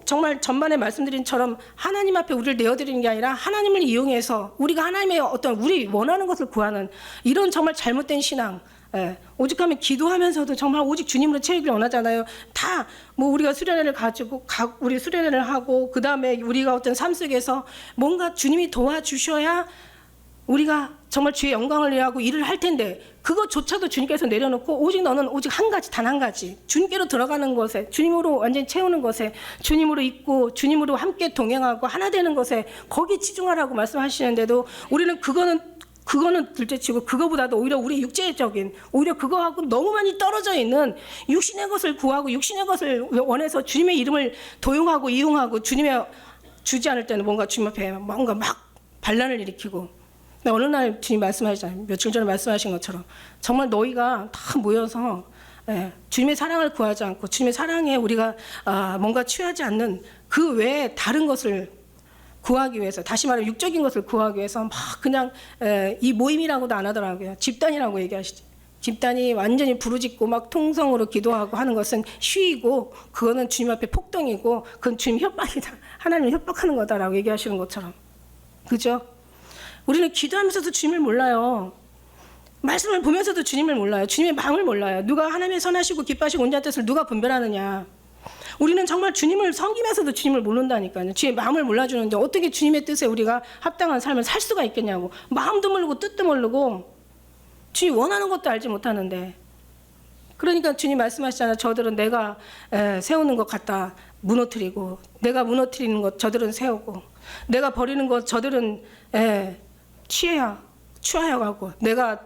S1: 정말 전반에 말씀드린 처럼 하나님 앞에 우리를 내어드리는 게 아니라 하나님을 이용해서 우리가 하나님의 어떤 우리 원하는 것을 구하는 이런 정말 잘못된 신앙 오직하면 기도하면서도 정말 오직 주님으로 채우기를 원하잖아요. 다 뭐 우리가 수련회를 가지고 우리 수련회를 하고 그 다음에 우리가 어떤 삶 속에서 뭔가 주님이 도와주셔야 우리가 정말 주의 영광을 위하고 일을 할 텐데 그것조차도 주님께서 내려놓고 오직 너는 오직 한 가지 단 한 가지 주님께로 들어가는 것에 주님으로 완전히 채우는 것에 주님으로 있고 주님으로 함께 동행하고 하나 되는 것에 거기 치중하라고 말씀하시는데도 우리는 그거는 둘째치고 그거보다도 오히려 우리 육체적인 오히려 그거하고 너무 많이 떨어져 있는 육신의 것을 구하고 육신의 것을 원해서 주님의 이름을 도용하고 이용하고 주님의 주지 않을 때는 뭔가 주님 앞에 뭔가 막 반란을 일으키고 어느 날 주님 말씀하시잖아요. 며칠 전에 말씀하신 것처럼 정말 너희가 다 모여서 주님의 사랑을 구하지 않고 주님의 사랑에 우리가 뭔가 취하지 않는 그 외에 다른 것을 구하기 위해서 다시 말하면 육적인 것을 구하기 위해서 막 그냥 이 모임이라고도 안 하더라고요. 집단이라고 얘기하시죠. 집단이 완전히 부르짖고 막 통성으로 기도하고 하는 것은 쉬이고 그거는 주님 앞에 폭동이고 그건 주님 협박이다. 하나님을 협박하는 거다라고 얘기하시는 것처럼 그죠? 우리는 기도하면서도 주님을 몰라요. 말씀을 보면서도 주님을 몰라요. 주님의 마음을 몰라요. 누가 하나님의 선하시고 기뻐하시고 온전한 뜻을 누가 분별하느냐. 우리는 정말 주님을 섬기면서도 주님을 모른다니까요. 주님의 마음을 몰라주는데 어떻게 주님의 뜻에 우리가 합당한 삶을 살 수가 있겠냐고. 마음도 모르고 뜻도 모르고 주님 원하는 것도 알지 못하는데. 그러니까 주님 말씀하시잖아요. 저들은 내가 세우는 것 갖다 무너뜨리고, 내가 무너뜨리는 것 저들은 세우고, 내가 버리는 것 저들은 취하여 가고, 내가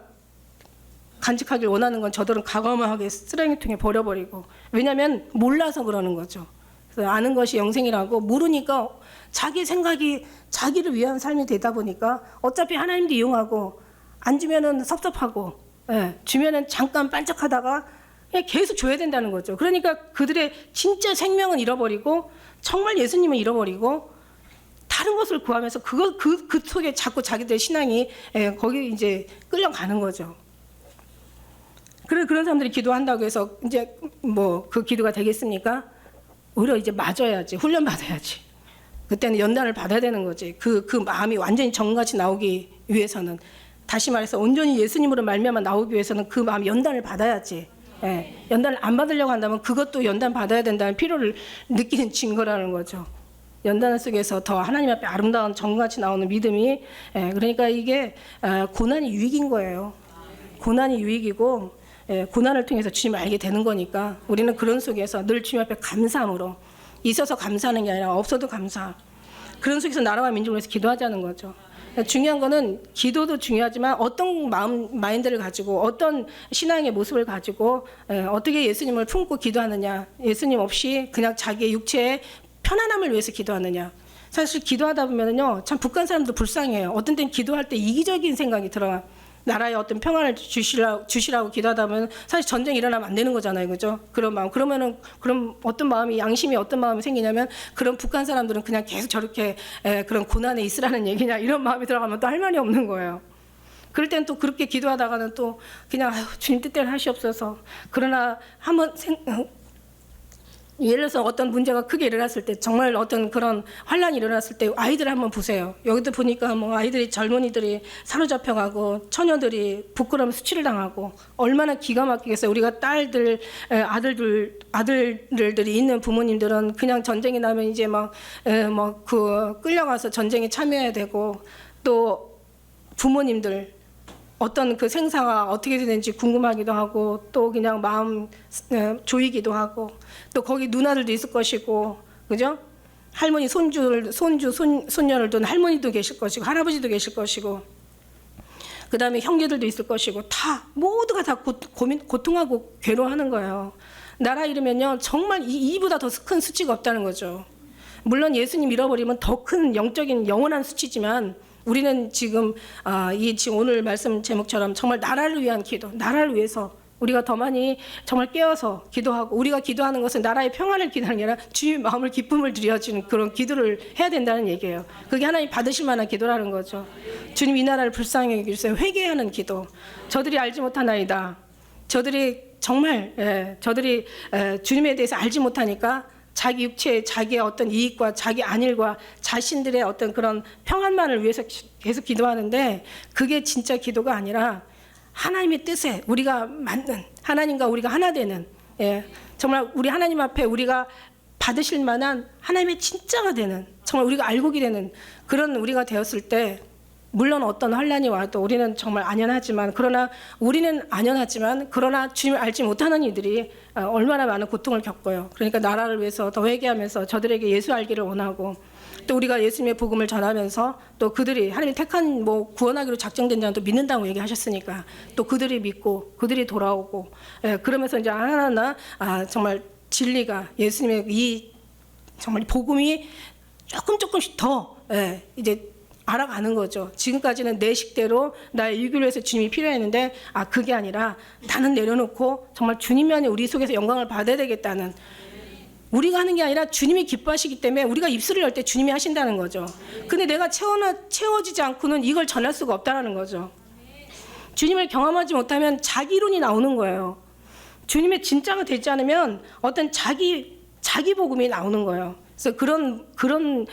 S1: 간직하길 원하는 건 저들은 과감하게 쓰레기통에 버려버리고. 왜냐하면 몰라서 그러는 거죠. 그래서 아는 것이 영생이라고, 모르니까 자기 생각이 자기를 위한 삶이 되다 보니까 어차피 하나님도 이용하고, 안 주면은 섭섭하고, 주면은 잠깐 반짝하다가 그냥 계속 줘야 된다는 거죠. 그러니까 그들의 진짜 생명은 잃어버리고, 정말 예수님은 잃어버리고, 다른 것을 구하면서 그 속에 자꾸 자기들의 신앙이 거기 이제 끌려가는 거죠. 그런 사람들이 기도한다고 해서 이제 뭐 그 기도가 되겠습니까? 오히려 이제 맞아야지, 훈련 받아야지. 그때는 연단을 받아야 되는 거지. 그 마음이 완전히 정같이 나오기 위해서는, 다시 말해서 온전히 예수님으로 말미암아 나오기 위해서는 그 마음이 연단을 받아야지. 연단을 안 받으려고 한다면 그것도 연단 받아야 된다는 필요를 느끼는 증거라는 거죠. 연단 속에서 더 하나님 앞에 아름다운 정같이 나오는 믿음이, 그러니까 이게 고난이 유익인 거예요. 고난이 유익이고, 고난을 통해서 주님을 알게 되는 거니까 우리는 그런 속에서 늘 주님 앞에 감사함으로, 있어서 감사하는 게 아니라 없어도 감사, 그런 속에서 나라와 민족을 위해서 기도하자는 거죠. 중요한 거는 기도도 중요하지만 어떤 마인드를 가지고, 어떤 신앙의 모습을 가지고 어떻게 예수님을 품고 기도하느냐, 예수님 없이 그냥 자기의 육체의 편안함을 위해서 기도하느냐. 사실 기도하다 보면은요, 참 북한 사람도 불쌍해요. 어떤 때는 기도할 때 이기적인 생각이 들어요. 나라에 어떤 평안을 주시라고 기도하다 보면 사실 전쟁이 일어나면 안 되는 거잖아요, 그죠? 그런 마음. 그럼 어떤 마음이, 양심이 어떤 마음이 생기냐면, 그런 북한 사람들은 그냥 계속 저렇게 그런 고난에 있으라는 얘기냐, 이런 마음이 들어가면 또 할 말이 없는 거예요. 그럴 땐 또 그렇게 기도하다가는 또 그냥 주님 뜻대로 하시옵소서. 그러나 한번 예를 들어서 어떤 문제가 크게 일어났을 때, 정말 어떤 그런 환란이 일어났을 때 아이들을 한번 보세요. 여기도 보니까 뭐 아이들이, 젊은이들이 사로잡혀가고, 처녀들이 부끄러움 수치를 당하고, 얼마나 기가 막히겠어요. 우리가 딸들, 아들들이 있는 부모님들은 그냥 전쟁이 나면 이제 끌려가서 전쟁에 참여해야 되고, 또 부모님들 어떤 그 생사가 어떻게 되는지 궁금하기도 하고, 또 그냥 마음 조이기도 하고, 또 거기 누나들도 있을 것이고, 그죠? 할머니, 손녀를 둔 할머니도 계실 것이고, 할아버지도 계실 것이고, 그 다음에 형제들도 있을 것이고, 모두가 다 고통하고 괴로워하는 거예요. 나라 잃으면요, 정말 이보다 더 큰 수치가 없다는 거죠. 물론 예수님 잃어버리면 더 큰 영적인 영원한 수치지만, 우리는 지금 지금 오늘 말씀 제목처럼 정말 나라를 위한 기도, 나라를 위해서 우리가 더 많이 정말 깨어서 기도하고, 우리가 기도하는 것은 나라의 평안을 기도하는 게 아니라 주님의 마음을 기쁨을 드려주는 그런 기도를 해야 된다는 얘기예요. 그게 하나님 받으실 만한 기도라는 거죠. 주님 이 나라를 불쌍히 여기주세요. 회개하는 기도. 저들이 알지 못하나이다. 저들이 정말 주님에 대해서 알지 못하니까 자기 육체의 자기의 어떤 이익과 자기 안일과 자신들의 어떤 그런 평안만을 위해서 계속 기도하는데, 그게 진짜 기도가 아니라 하나님의 뜻에 우리가 맞는, 하나님과 우리가 하나 되는, 정말 우리 하나님 앞에 우리가 받으실 만한 하나님의 진짜가 되는, 정말 우리가 알고기 되는 그런 우리가 되었을 때, 물론 어떤 환란이 와도 우리는 정말 안연하지만, 그러나 주님을 알지 못하는 이들이 얼마나 많은 고통을 겪어요. 그러니까 나라를 위해서 더 회개하면서 저들에게 예수 알기를 원하고, 또 우리가 예수님의 복음을 전하면서, 또 그들이 하나님이 택한 구원하기로 작정된 자는 또 믿는다고 얘기하셨으니까, 또 그들이 믿고 그들이 돌아오고, 그러면서 이제 하나하나 정말 진리가, 예수님의 이 정말 복음이 조금씩 더 이제 알아가는 거죠. 지금까지는 내 식대로 나의 유익을 위해서 주님이 필요했는데, 그게 아니라 나는 내려놓고 정말 주님만이 우리 속에서 영광을 받아야 되겠다는, 우리가 하는 게 아니라 주님이 기뻐하시기 때문에 우리가 입술을 열 때 주님이 하신다는 거죠. 근데 내가 채워지지 않고는 이걸 전할 수가 없다는 거죠. 주님을 경험하지 못하면 자기 이론이 나오는 거예요. 주님의 진짜가 되지 않으면 어떤 자기 복음이 나오는 거예요. 그래서 그런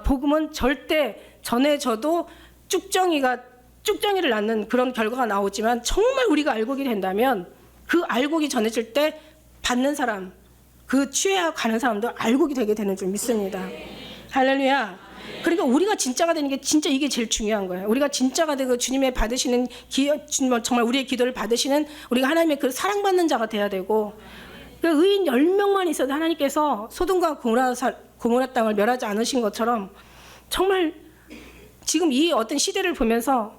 S1: 복음은 절대 전해져도 쭉정이를 낳는 그런 결과가 나오지만 정말 우리가 알곡이 된다면 그 알곡이 전해질 때 받는 사람, 그 취해 가는 사람도 알곡이 되게 되는 줄 믿습니다. 할렐루야. 그러니까 우리가 진짜가 되는 게 진짜 이게 제일 중요한 거예요. 우리가 진짜가 되고 주님의 받으시는 정말 우리의 기도를 받으시는 우리가 하나님의 그 사랑받는 자가 돼야 되고, 그 의인 10명만 있어도 하나님께서 소돔과 고모라 땅을 멸하지 않으신 것처럼 정말 지금 이 어떤 시대를 보면서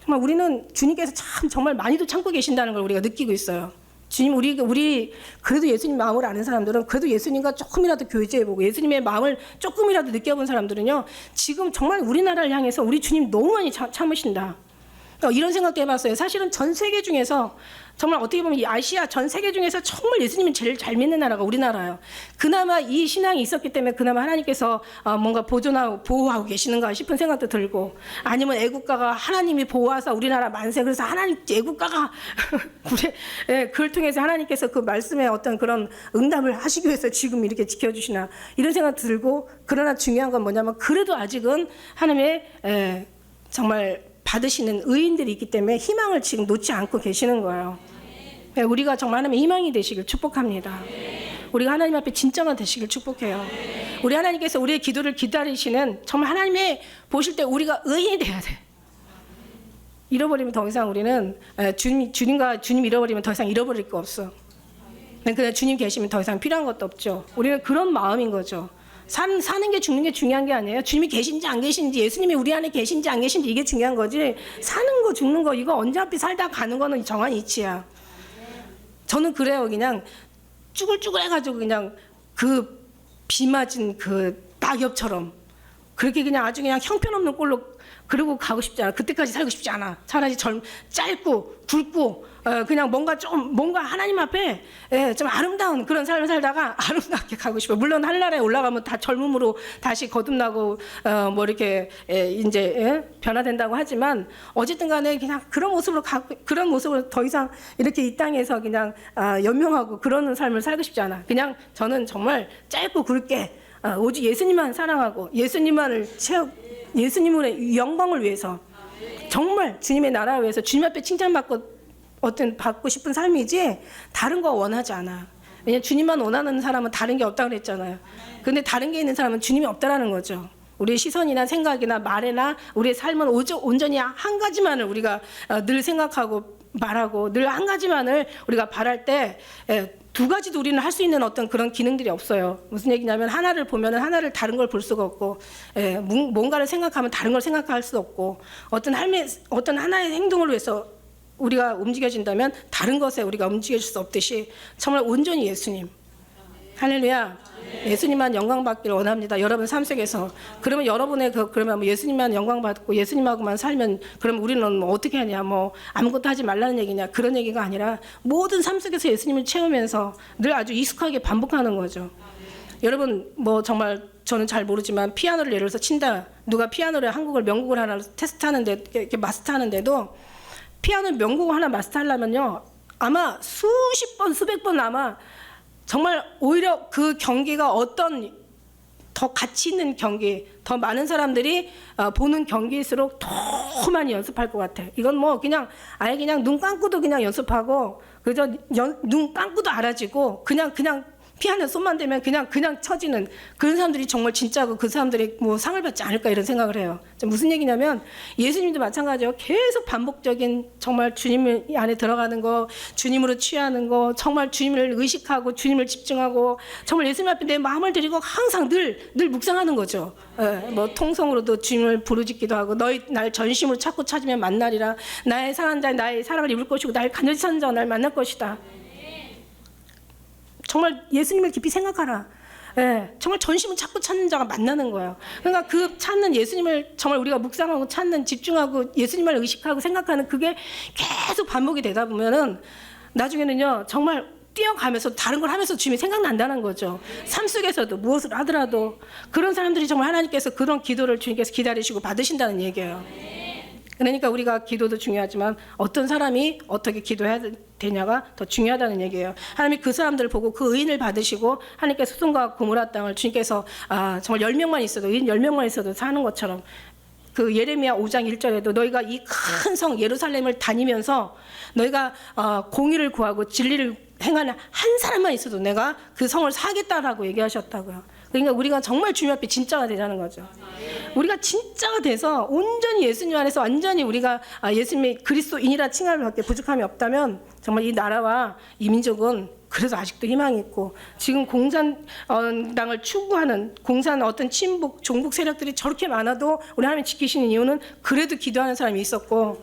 S1: 정말 우리는 주님께서 참 정말 많이도 참고 계신다는 걸 우리가 느끼고 있어요. 주님, 우리 그래도 예수님 마음을 아는 사람들은, 그래도 예수님과 조금이라도 교제해보고 예수님의 마음을 조금이라도 느껴본 사람들은요, 지금 정말 우리나라를 향해서 우리 주님 너무 많이 참으신다. 이런 생각도 해봤어요. 사실은 전 세계 중에서 정말 어떻게 보면 이 아시아 전 세계 중에서 정말 예수님을 제일 잘 믿는 나라가 우리나라예요. 그나마 이 신앙이 있었기 때문에 그나마 하나님께서 뭔가 보호하고 계시는가 싶은 생각도 들고, 아니면 애국가가 하나님이 보호하사 우리나라 만세, 그래서 하나님 애국가가 그걸 통해서 하나님께서 그 말씀에 어떤 그런 응답을 하시기 위해서 지금 이렇게 지켜주시나, 이런 생각 들고, 그러나 중요한 건 뭐냐면 그래도 아직은 하나님의 정말 받으시는 의인들이 있기 때문에 희망을 지금 놓지 않고 계시는 거예요. 우리가 정말 하나님의 희망이 되시길 축복합니다. 우리가 하나님 앞에 진짜가 되시길 축복해요. 우리 하나님께서 우리의 기도를 기다리시는, 정말 하나님의 보실 때 우리가 의인이 돼야 돼. 잃어버리면 더 이상 우리는 주님과 주님 잃어버리면 더 이상 잃어버릴 거 없어. 그냥 주님 계시면 더 이상 필요한 것도 없죠. 우리는 그런 마음인 거죠. 사는 게 죽는 게 중요한 게 아니에요. 주님이 계신지 안 계신지, 예수님이 우리 안에 계신지 안 계신지, 이게 중요한 거지, 사는 거 죽는 거 이거 언제어차피 살다 가는 거는 정한 이치야. 저는 그래요. 그냥 쭈글쭈글해가지고 그냥 그 비 맞은 그 낙엽처럼 그렇게 그냥 아주 그냥 형편없는 꼴로 그러고 가고 싶지 않아. 그때까지 살고 싶지 않아. 차라리 짧고 굵고 그냥 뭔가 하나님 앞에 좀 아름다운 그런 삶을 살다가 아름답게 가고 싶어요. 물론 하늘나라에 올라가면 다 젊음으로 다시 거듭나고 뭐 이렇게 이제 변화된다고 하지만, 어쨌든 간에 그냥 그런 모습으로 더 이상 이렇게 이 땅에서 그냥 연명하고 그러는 삶을 살고 싶지 않아. 그냥 저는 정말 짧고 굵게 오직 예수님만 사랑하고 예수님의 영광을 위해서, 정말 주님의 나라를 위해서 주님 앞에 칭찬받고 받고 싶은 삶이지 다른 거 원하지 않아. 왜냐면 주님만 원하는 사람은 다른 게 없다고 그랬잖아요. 근데 다른 게 있는 사람은 주님이 없다라는 거죠. 우리의 시선이나 생각이나 말이나 우리의 삶은 온전히 한 가지만을 우리가 늘 생각하고 말하고, 늘 한 가지만을 우리가 바랄 때 두 가지도 우리는 할 수 있는 어떤 그런 기능들이 없어요. 무슨 얘기냐면, 하나를 보면은 하나를 다른 걸 볼 수가 없고, 뭔가를 생각하면 다른 걸 생각할 수 없고, 어떤 하나의 행동을 위해서 우리가 움직여진다면 다른 것에 우리가 움직일 수 없듯이, 정말 온전히 예수님, 할렐루야, 예수님만 영광받기를 원합니다. 여러분 삶 속에서. 그러면 여러분의 그러면 예수님만 영광받고 예수님하고만 살면, 그럼 우리는 뭐 어떻게 하냐, 뭐 아무것도 하지 말라는 얘기냐, 그런 얘기가 아니라 모든 삶 속에서 예수님을 채우면서 늘 아주 익숙하게 반복하는 거죠. 여러분 뭐 정말 저는 잘 모르지만 피아노를 예를 들어서 친다. 누가 피아노를 명곡을 하나 테스트하는데, 이렇게 마스터하는데도, 피아노 명곡 하나 마스터하려면요, 아마 수십 번 수백 번 아마 정말 오히려 그 경기가 어떤 더 가치 있는 경기, 더 많은 사람들이 보는 경기일수록 더 많이 연습할 것 같아. 이건 뭐 그냥 아예 그냥 눈 감고도 그냥 연습하고, 그저 눈 감고도 알아지고, 그냥 피아노 손만 대면 그냥 쳐지는 그런 사람들이 정말 진짜고, 그 사람들이 뭐 상을 받지 않을까 이런 생각을 해요. 무슨 얘기냐면, 예수님도 마찬가지예요. 계속 반복적인 정말 주님 안에 들어가는 거, 주님으로 취하는 거, 정말 주님을 의식하고 주님을 집중하고, 정말 예수님 앞에 내 마음을 드리고 항상 늘 묵상하는 거죠. 뭐 통성으로도 주님을 부르짖기도 하고, 너희 날 전심으로 찾으면 만나리라. 나의 사랑한 자 나의 사랑을 입을 것이고, 나의 간절히 찾는 자가 날 만날 것이다. 정말 예수님을 깊이 생각하라. 정말 전심을 찾는 자가 만나는 거예요. 그러니까 그 찾는 예수님을 정말 우리가 묵상하고 집중하고 예수님을 의식하고 생각하는 그게 계속 반복이 되다 보면은 나중에는요, 정말 뛰어가면서 다른 걸 하면서 주님이 생각난다는 거죠. 삶 속에서도 무엇을 하더라도 그런 사람들이 정말 하나님께서 그런 기도를 주님께서 기다리시고 받으신다는 얘기예요. 그러니까 우리가 기도도 중요하지만 어떤 사람이 어떻게 기도해야 되냐가 더 중요하다는 얘기예요. 하나님이 그 사람들을 보고 그 의인을 받으시고, 하나님께서 소돔과 고모라 땅을 주님께서 정말 10명만 있어도, 의인 10명만 있어도 사는 것처럼 그 예레미야 5장 1절에도 너희가 이 큰 성 예루살렘을 다니면서 너희가 공의를 구하고 진리를 행하는 한 사람만 있어도 내가 그 성을 사겠다라고 얘기하셨다고요. 그러니까 우리가 정말 주님 앞에 진짜가 되자는 거죠. 우리가 진짜가 돼서 온전히 예수님 안에서 완전히 우리가 예수님의 그리스도인이라 칭함을 받게 부족함이 없다면 정말 이 나라와 이 민족은 그래서 아직도 희망이 있고, 지금 공산당을 추구하는 공산 어떤 친북 종북 세력들이 저렇게 많아도 우리 하나님 지키시는 이유는 그래도 기도하는 사람이 있었고,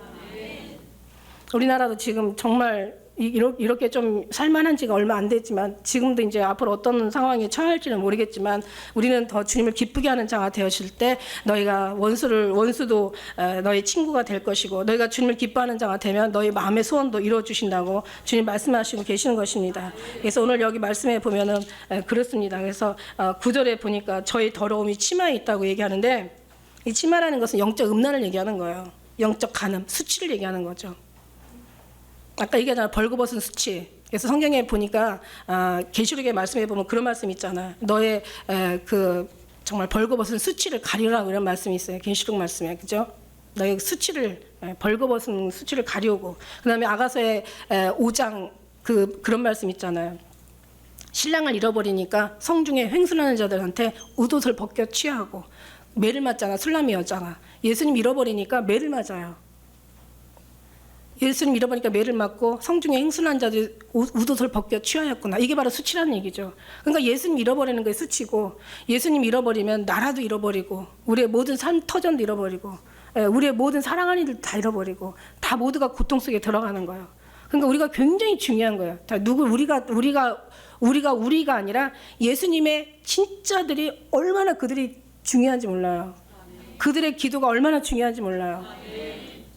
S1: 우리나라도 지금 정말 이렇게 좀 살만한 지가 얼마 안 됐지만 지금도 이제 앞으로 어떤 상황에 처할지는 모르겠지만 우리는 더 주님을 기쁘게 하는 자가 되어질 때 너희가 원수도 너희 친구가 될 것이고, 너희가 주님을 기뻐하는 자가 되면 너희 마음의 소원도 이루어 주신다고 주님 말씀하시고 계시는 것입니다. 그래서 오늘 여기 말씀에 보면은 그렇습니다. 그래서 9절에 보니까 저희 더러움이 치마에 있다고 얘기하는데, 이 치마라는 것은 영적 음란을 얘기하는 거예요. 영적 간음, 수치를 얘기하는 거죠. 아까 얘기하잖아, 벌거벗은 수치. 그래서 성경에 보니까 계시록의 말씀에 보면 그런 말씀이 있잖아. 너의 그 정말 벌거벗은 수치를 가리라고 이런 말씀이 있어요. 계시록 말씀에, 그죠? 너의 수치를 벌거벗은 수치를 가리우고, 그다음에 아가서의 5장 그런 말씀 있잖아요. 신랑을 잃어버리니까 성중에 횡순하는 자들한테 웃옷을 벗겨 취하고, 매를 맞잖아. 술람이 여자가 예수님 잃어버리니까 매를 맞아요. 예수님 잃어버리니까 매를 맞고 성중에 행순한 자들 웃옷을 벗겨 취하였구나. 이게 바로 수치라는 얘기죠. 그러니까 예수님 잃어버리는 게 수치고, 예수님 잃어버리면 나라도 잃어버리고, 우리의 모든 삶 터전도 잃어버리고, 우리의 모든 사랑하는 이들 다 잃어버리고, 다 모두가 고통 속에 들어가는 거예요. 그러니까 우리가 굉장히 중요한 거예요. 우리가 아니라 예수님의 진짜들이 얼마나 그들이 중요한지 몰라요. 그들의 기도가 얼마나 중요한지 몰라요.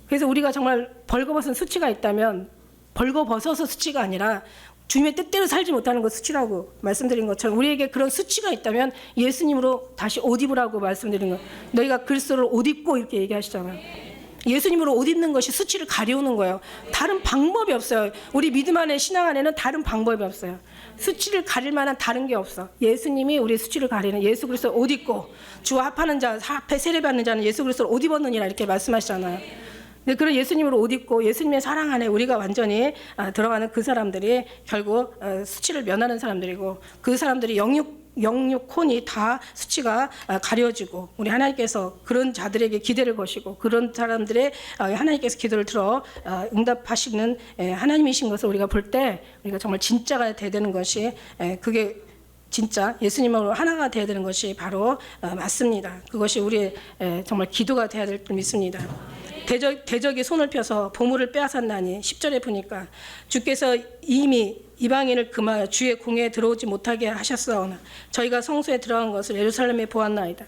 S1: 그래서 우리가 정말 벌거벗은 수치가 있다면, 벌거벗어서 수치가 아니라 주님의 뜻대로 살지 못하는 것 수치라고 말씀드린 것처럼, 우리에게 그런 수치가 있다면 예수님으로 다시 옷 입으라고 말씀드린 거. 너희가 그리스도를 옷 입고 이렇게 얘기하시잖아요. 예수님으로 옷 입는 것이 수치를 가려우는 거예요. 다른 방법이 없어요. 우리 믿음 안에, 신앙 안에는 다른 방법이 없어요. 수치를 가릴 만한 다른 게 없어. 예수님이 우리 수치를 가리는, 예수 그리스도 옷 입고 주와 합하는 자, 앞에 세례받는 자는 예수 그리스도 옷 입었느니라 이렇게 말씀하시잖아요. 근데 그런 예수님으로 옷 입고 예수님의 사랑 안에 우리가 완전히 들어가는 그 사람들이 결국 수치를 면하는 사람들이고, 그 사람들이 영육혼이 다 수치가 가려지고, 우리 하나님께서 그런 자들에게 기대를 거시고, 그런 사람들의 하나님께서 기도를 들어 응답하시는 하나님이신 것을 우리가 볼 때, 우리가 정말 진짜가 돼야 되는 것이, 그게 진짜 예수님으로 하나가 돼야 되는 것이 바로 맞습니다. 그것이 우리의 정말 기도가 돼야 될 줄 믿습니다. 대적이 손을 펴서 보물을 빼앗았나니, 10절에 보니까 주께서 이미 이방인을 금하여 주의 공회에 들어오지 못하게 하셨사오나 저희가 성소에 들어간 것을 예루살렘에 보았나이다.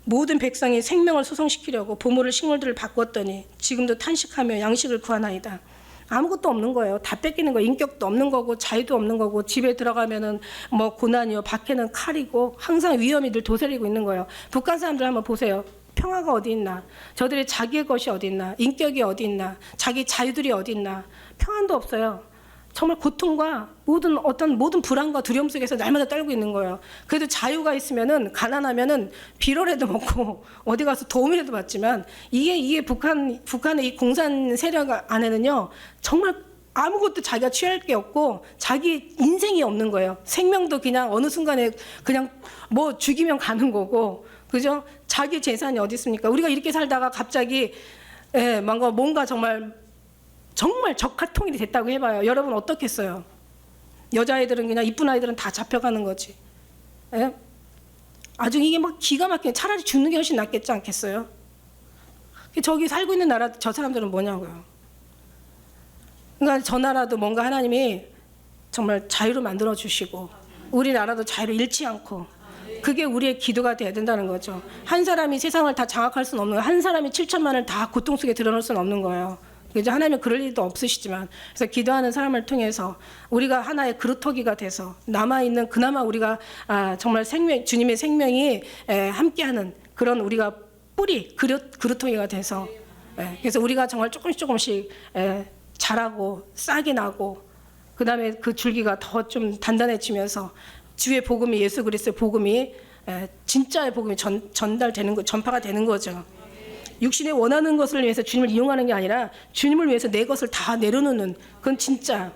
S1: 모든 백성이 생명을 소성시키려고 보물을 식물들을 바꿨더니 지금도 탄식하며 양식을 구하나이다. 아무것도 없는 거예요. 다 뺏기는 거예요. 인격도 없는 거고, 자유도 없는 거고, 집에 들어가면은 뭐 고난이요, 밖에는 칼이고, 항상 위험이 늘 도사리고 있는 거예요. 북한 사람들 한번 보세요. 평화가 어디 있나? 저들의 자기의 것이 어디 있나? 인격이 어디 있나? 자기 자유들이 어디 있나? 평안도 없어요. 정말 고통과 모든 불안과 두려움 속에서 날마다 떨고 있는 거예요. 그래도 자유가 있으면은, 가난하면은 비료라도 먹고 어디 가서 도움이라도 받지만, 이게 북한의 이 공산 세력 안에는요, 정말 아무것도 자기가 취할 게 없고 자기 인생이 없는 거예요. 생명도 그냥 어느 순간에 그냥 뭐 죽이면 가는 거고, 그죠? 자기 재산이 어디 있습니까? 우리가 이렇게 살다가 갑자기 뭔가 정말 적화통일이 됐다고 해봐요. 여러분 어떻겠어요? 여자애들은 그냥 이쁜 아이들은 다 잡혀가는 거지. 아주 이게 막 기가 막히게, 차라리 죽는 게 훨씬 낫겠지 않겠어요? 저기 살고 있는 나라, 저 사람들은 뭐냐고요. 그러니까 저 나라도 뭔가 하나님이 정말 자유로 만들어 주시고, 우리나라도 자유를 잃지 않고, 그게 우리의 기도가 돼야 된다는 거죠. 한 사람이 세상을 다 장악할 수는 없는 거예요. 한 사람이 7천만을 다 고통 속에 드러낼 수는 없는 거예요. 그죠? 하나님은 그럴 일도 없으시지만, 그래서 기도하는 사람을 통해서 우리가 하나의 그루터기가 돼서 남아있는, 그나마 우리가 정말 주님의 생명이 함께하는 그런 우리가 그루터기가 돼서, 그래서 우리가 정말 조금씩 자라고 싹이 나고, 그 다음에 그 줄기가 더 좀 단단해지면서 주의 복음이, 예수 그리스도의 복음이 진짜의 복음이 전달되는 거, 전파가 되는 거죠. 육신에 원하는 것을 위해서 주님을 이용하는 게 아니라 주님을 위해서 내 것을 다 내려놓는, 그건 진짜.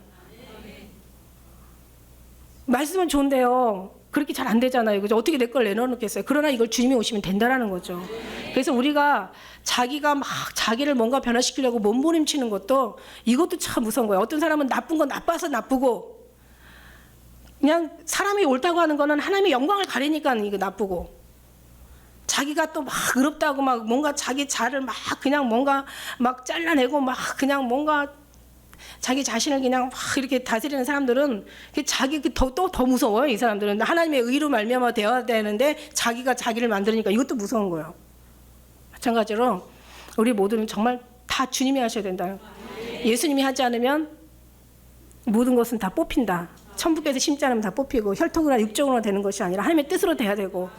S1: 말씀은 좋은데요, 그렇게 잘 안 되잖아요. 그죠? 어떻게 내 걸 내려놓겠어요? 그러나 이걸 주님이 오시면 된다라는 거죠. 그래서 우리가 자기가 막 자기를 뭔가 변화시키려고 몸부림치는 것도, 이것도 참 무서운 거예요. 어떤 사람은 나쁜 건 나빠서 나쁘고, 그냥 사람이 옳다고 하는 거는 하나님의 영광을 가리니까 이거 나쁘고, 자기가 또 막 의롭다고 막 뭔가 자기 자를 막 그냥 뭔가 막 잘라내고 막 그냥 뭔가 자기 자신을 그냥 막 이렇게 다스리는 사람들은 자기 더 무서워요. 이 사람들은 하나님의 의로 말미암아 되어야 되는데 자기가 자기를 만드니까 이것도 무서운 거예요. 마찬가지로 우리 모두는 정말 다 주님이 하셔야 된다. 예수님이 하지 않으면 모든 것은 다 뽑힌다. 천부께서 심지 않으면 다 뽑히고 혈통이나 육정으로 되는 것이 아니라 하나님의 뜻으로 돼야 되고,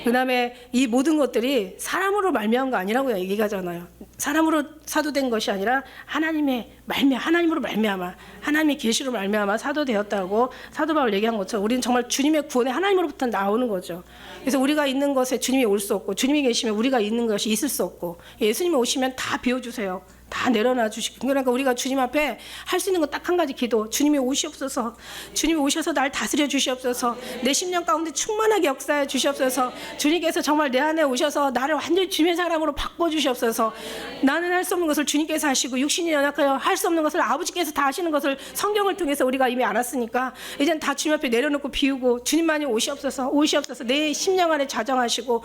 S1: 그 다음에 이 모든 것들이 사람으로 말미암은 거 아니라고 얘기하잖아요. 사람으로 사도된 것이 아니라 하나님으로 말미암아, 하나님의 계시로 말미암아 사도되었다고 사도 바울 얘기한 것처럼 우리는 정말 주님의 구원에 하나님으로부터 나오는 거죠. 그래서 우리가 있는 것에 주님이 올 수 없고, 주님이 계시면 우리가 있는 것이 있을 수 없고, 예수님이 오시면 다 비워주세요. 다 내려놔 주시고. 그러니까 우리가 주님 앞에 할 수 있는 건 딱 한 가지 기도. 주님이 오시옵소서. 주님이 오셔서 날 다스려 주시옵소서. 내 심령 가운데 충만하게 역사해 주시옵소서. 주님께서 정말 내 안에 오셔서 나를 완전히 주님의 사람으로 바꿔 주시옵소서. 나는 할 수 없는 것을 주님께서 하시고, 육신이 연약하여 할 수 없는 것을 아버지께서 다 하시는 것을 성경을 통해서 우리가 이미 알았으니까 이제는 다 주님 앞에 내려놓고 비우고, 주님만이 오시옵소서. 내 심령 안에 자정하시고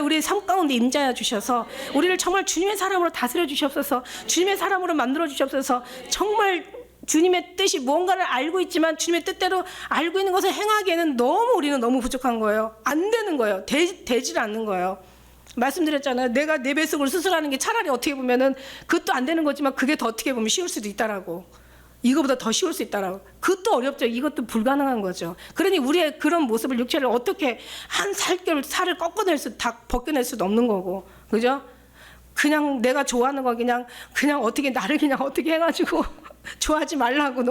S1: 우리의 삶 가운데 임자여 주셔서 우리를 정말 주님의 사람으로 다스려 주시옵소서. 주님의 사람으로 만들어 주시옵소서. 정말 주님의 뜻이 무언가를 알고 있지만 주님의 뜻대로 알고 있는 것을 행하기에는 우리는 너무 부족한 거예요. 안 되는 거예요. 되질 않는 거예요. 말씀드렸잖아요. 내가 내 뱃속을 수술하는 게 차라리 어떻게 보면은 그것도 안 되는 거지만 그게 더 어떻게 보면 쉬울 수도 있다라고. 이거보다 더 쉬울 수 있다라고. 그것도 어렵죠. 이것도 불가능한 거죠. 그러니 우리의 그런 모습을, 육체를 어떻게 한 살을 다 벗겨낼 수도 없는 거고, 그죠? 그냥 내가 좋아하는 거 그냥 어떻게 나를 그냥 어떻게 해가지고 좋아하지 말라고,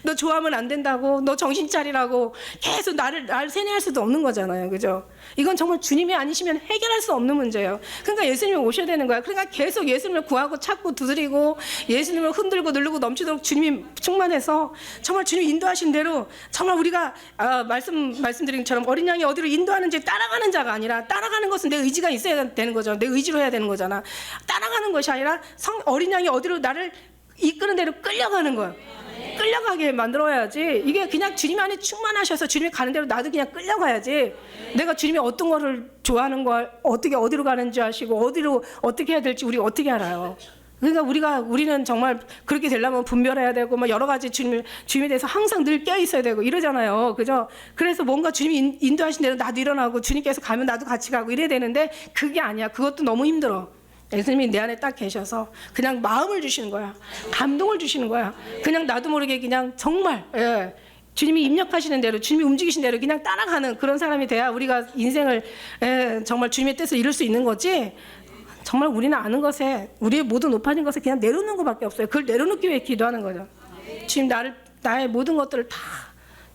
S1: 너 좋아하면 안 된다고, 너 정신 차리라고 계속 나를 세뇌할 수도 없는 거잖아요. 그죠? 이건 정말 주님이 아니시면 해결할 수 없는 문제예요. 그러니까 예수님이 오셔야 되는 거야. 그러니까 계속 예수님을 구하고 찾고 두드리고 예수님을 흔들고 누르고 넘치도록 주님이 충만해서 정말 주님이 인도하신 대로, 정말 우리가 말씀드린 것처럼 어린 양이 어디로 인도하는지 따라가는 자가 아니라, 따라가는 것은 내 의지가 있어야 되는 거죠. 내 의지로 해야 되는 거잖아. 따라가는 것이 아니라 어린 양이 어디로 나를 이끄는 대로 끌려가는 거야. 끌려가게 만들어야지. 이게 그냥 주님 안에 충만하셔서 주님이 가는 대로 나도 그냥 끌려가야지. 내가 주님이 어떤 거를 좋아하는 걸 어디로 가는지 아시고 어떻게 해야 될지 우리가 어떻게 알아요. 그러니까 우리는 정말 그렇게 되려면 분별해야 되고 막 여러 가지 주님에 대해서 항상 늘 깨어 있어야 되고 이러잖아요. 그죠? 그래서 뭔가 주님이 인도하신 대로 나도 일어나고, 주님께서 가면 나도 같이 가고 이래야 되는데 그게 아니야. 그것도 너무 힘들어. 예수님이 내 안에 딱 계셔서 그냥 마음을 주시는 거야. 감동을 주시는 거야. 그냥 나도 모르게 그냥 정말 주님이 입력하시는 대로, 주님이 움직이신 대로 그냥 따라가는 그런 사람이 돼야 우리가 인생을 정말 주님의 뜻을 이룰 수 있는 거지. 정말 우리는 아는 것에, 우리의 모든 높아진 것을 그냥 내려놓는 것밖에 없어요. 그걸 내려놓기 위해 기도하는 거죠. 주님, 나의 모든 것들을 다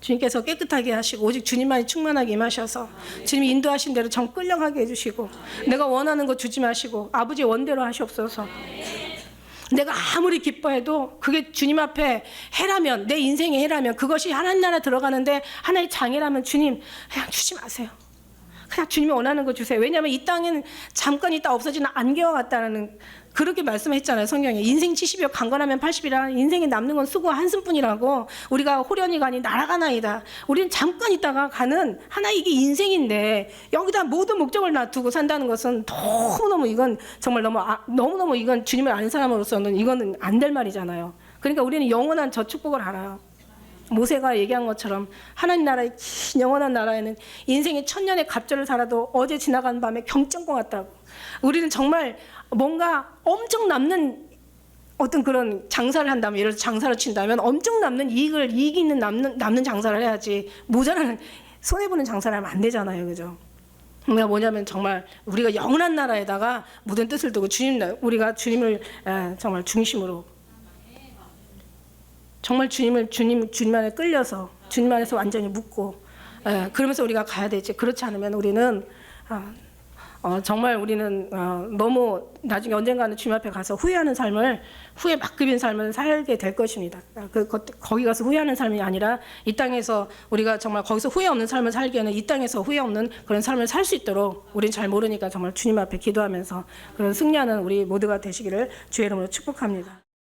S1: 주님께서 깨끗하게 하시고 오직 주님만이 충만하게 임하셔서 주님이 인도하신 대로 정 끌려가게 해주시고, 내가 원하는 거 주지 마시고 아버지의 원대로 하시옵소서. 내가 아무리 기뻐해도 그게 주님 앞에 해라면, 내 인생의 해라면, 그것이 하나님 나라 들어가는데 하나의 장애라면 주님 그냥 주지 마세요. 그냥 주님이 원하는 거 주세요. 왜냐하면 이 땅에는 잠깐 있다 없어지는 안개와 같다는, 그렇게 말씀했잖아요. 성경에. 인생 70이요 강건하면 80이라. 인생에 남는 건 수고 한숨뿐이라고. 우리가 호련히 가니 날아가나이다. 우리는 잠깐 있다가 가는 하나의 이게 인생인데 여기다 모든 목적을 놔두고 산다는 것은 너무너무, 이건 정말 너무너무 이건 주님을 아는 사람으로서는 이거는 안 될 말이잖아요. 그러니까 우리는 영원한 저 축복을 알아요. 모세가 얘기한 것처럼 하나님 나라의 긴 영원한 나라에는 인생의 1000년의 갑절을 살아도 어제 지나간 밤에 경전과 같다고. 우리는 정말 뭔가 엄청 남는 어떤 그런 장사를 한다면, 예를 들어서 장사를 친다면 엄청 남는 이익이 있는 남는 장사를 해야지, 모자라는 손해보는 장사를 하면 안 되잖아요. 그죠? 그러니까 뭐냐면 정말 우리가 영원한 나라에다가 모든 뜻을 두고 우리가 주님을 정말 중심으로, 정말 주님 안에 끌려서 주님 안에서 완전히 묻고, 그러면서 우리가 가야 되지. 그렇지 않으면 우리는 정말 우리는 너무 나중에 언젠가는 주님 앞에 가서 후회하는 삶을 후회 막급인 삶을 살게 될 것입니다. 거기 가서 후회하는 삶이 아니라 이 땅에서 우리가 정말 거기서 후회 없는 삶을 살기에는 이 땅에서 후회 없는 그런 삶을 살 수 있도록 우린 잘 모르니까 정말 주님 앞에 기도하면서 그런 승리하는 우리 모두가 되시기를 주의 이름으로 축복합니다.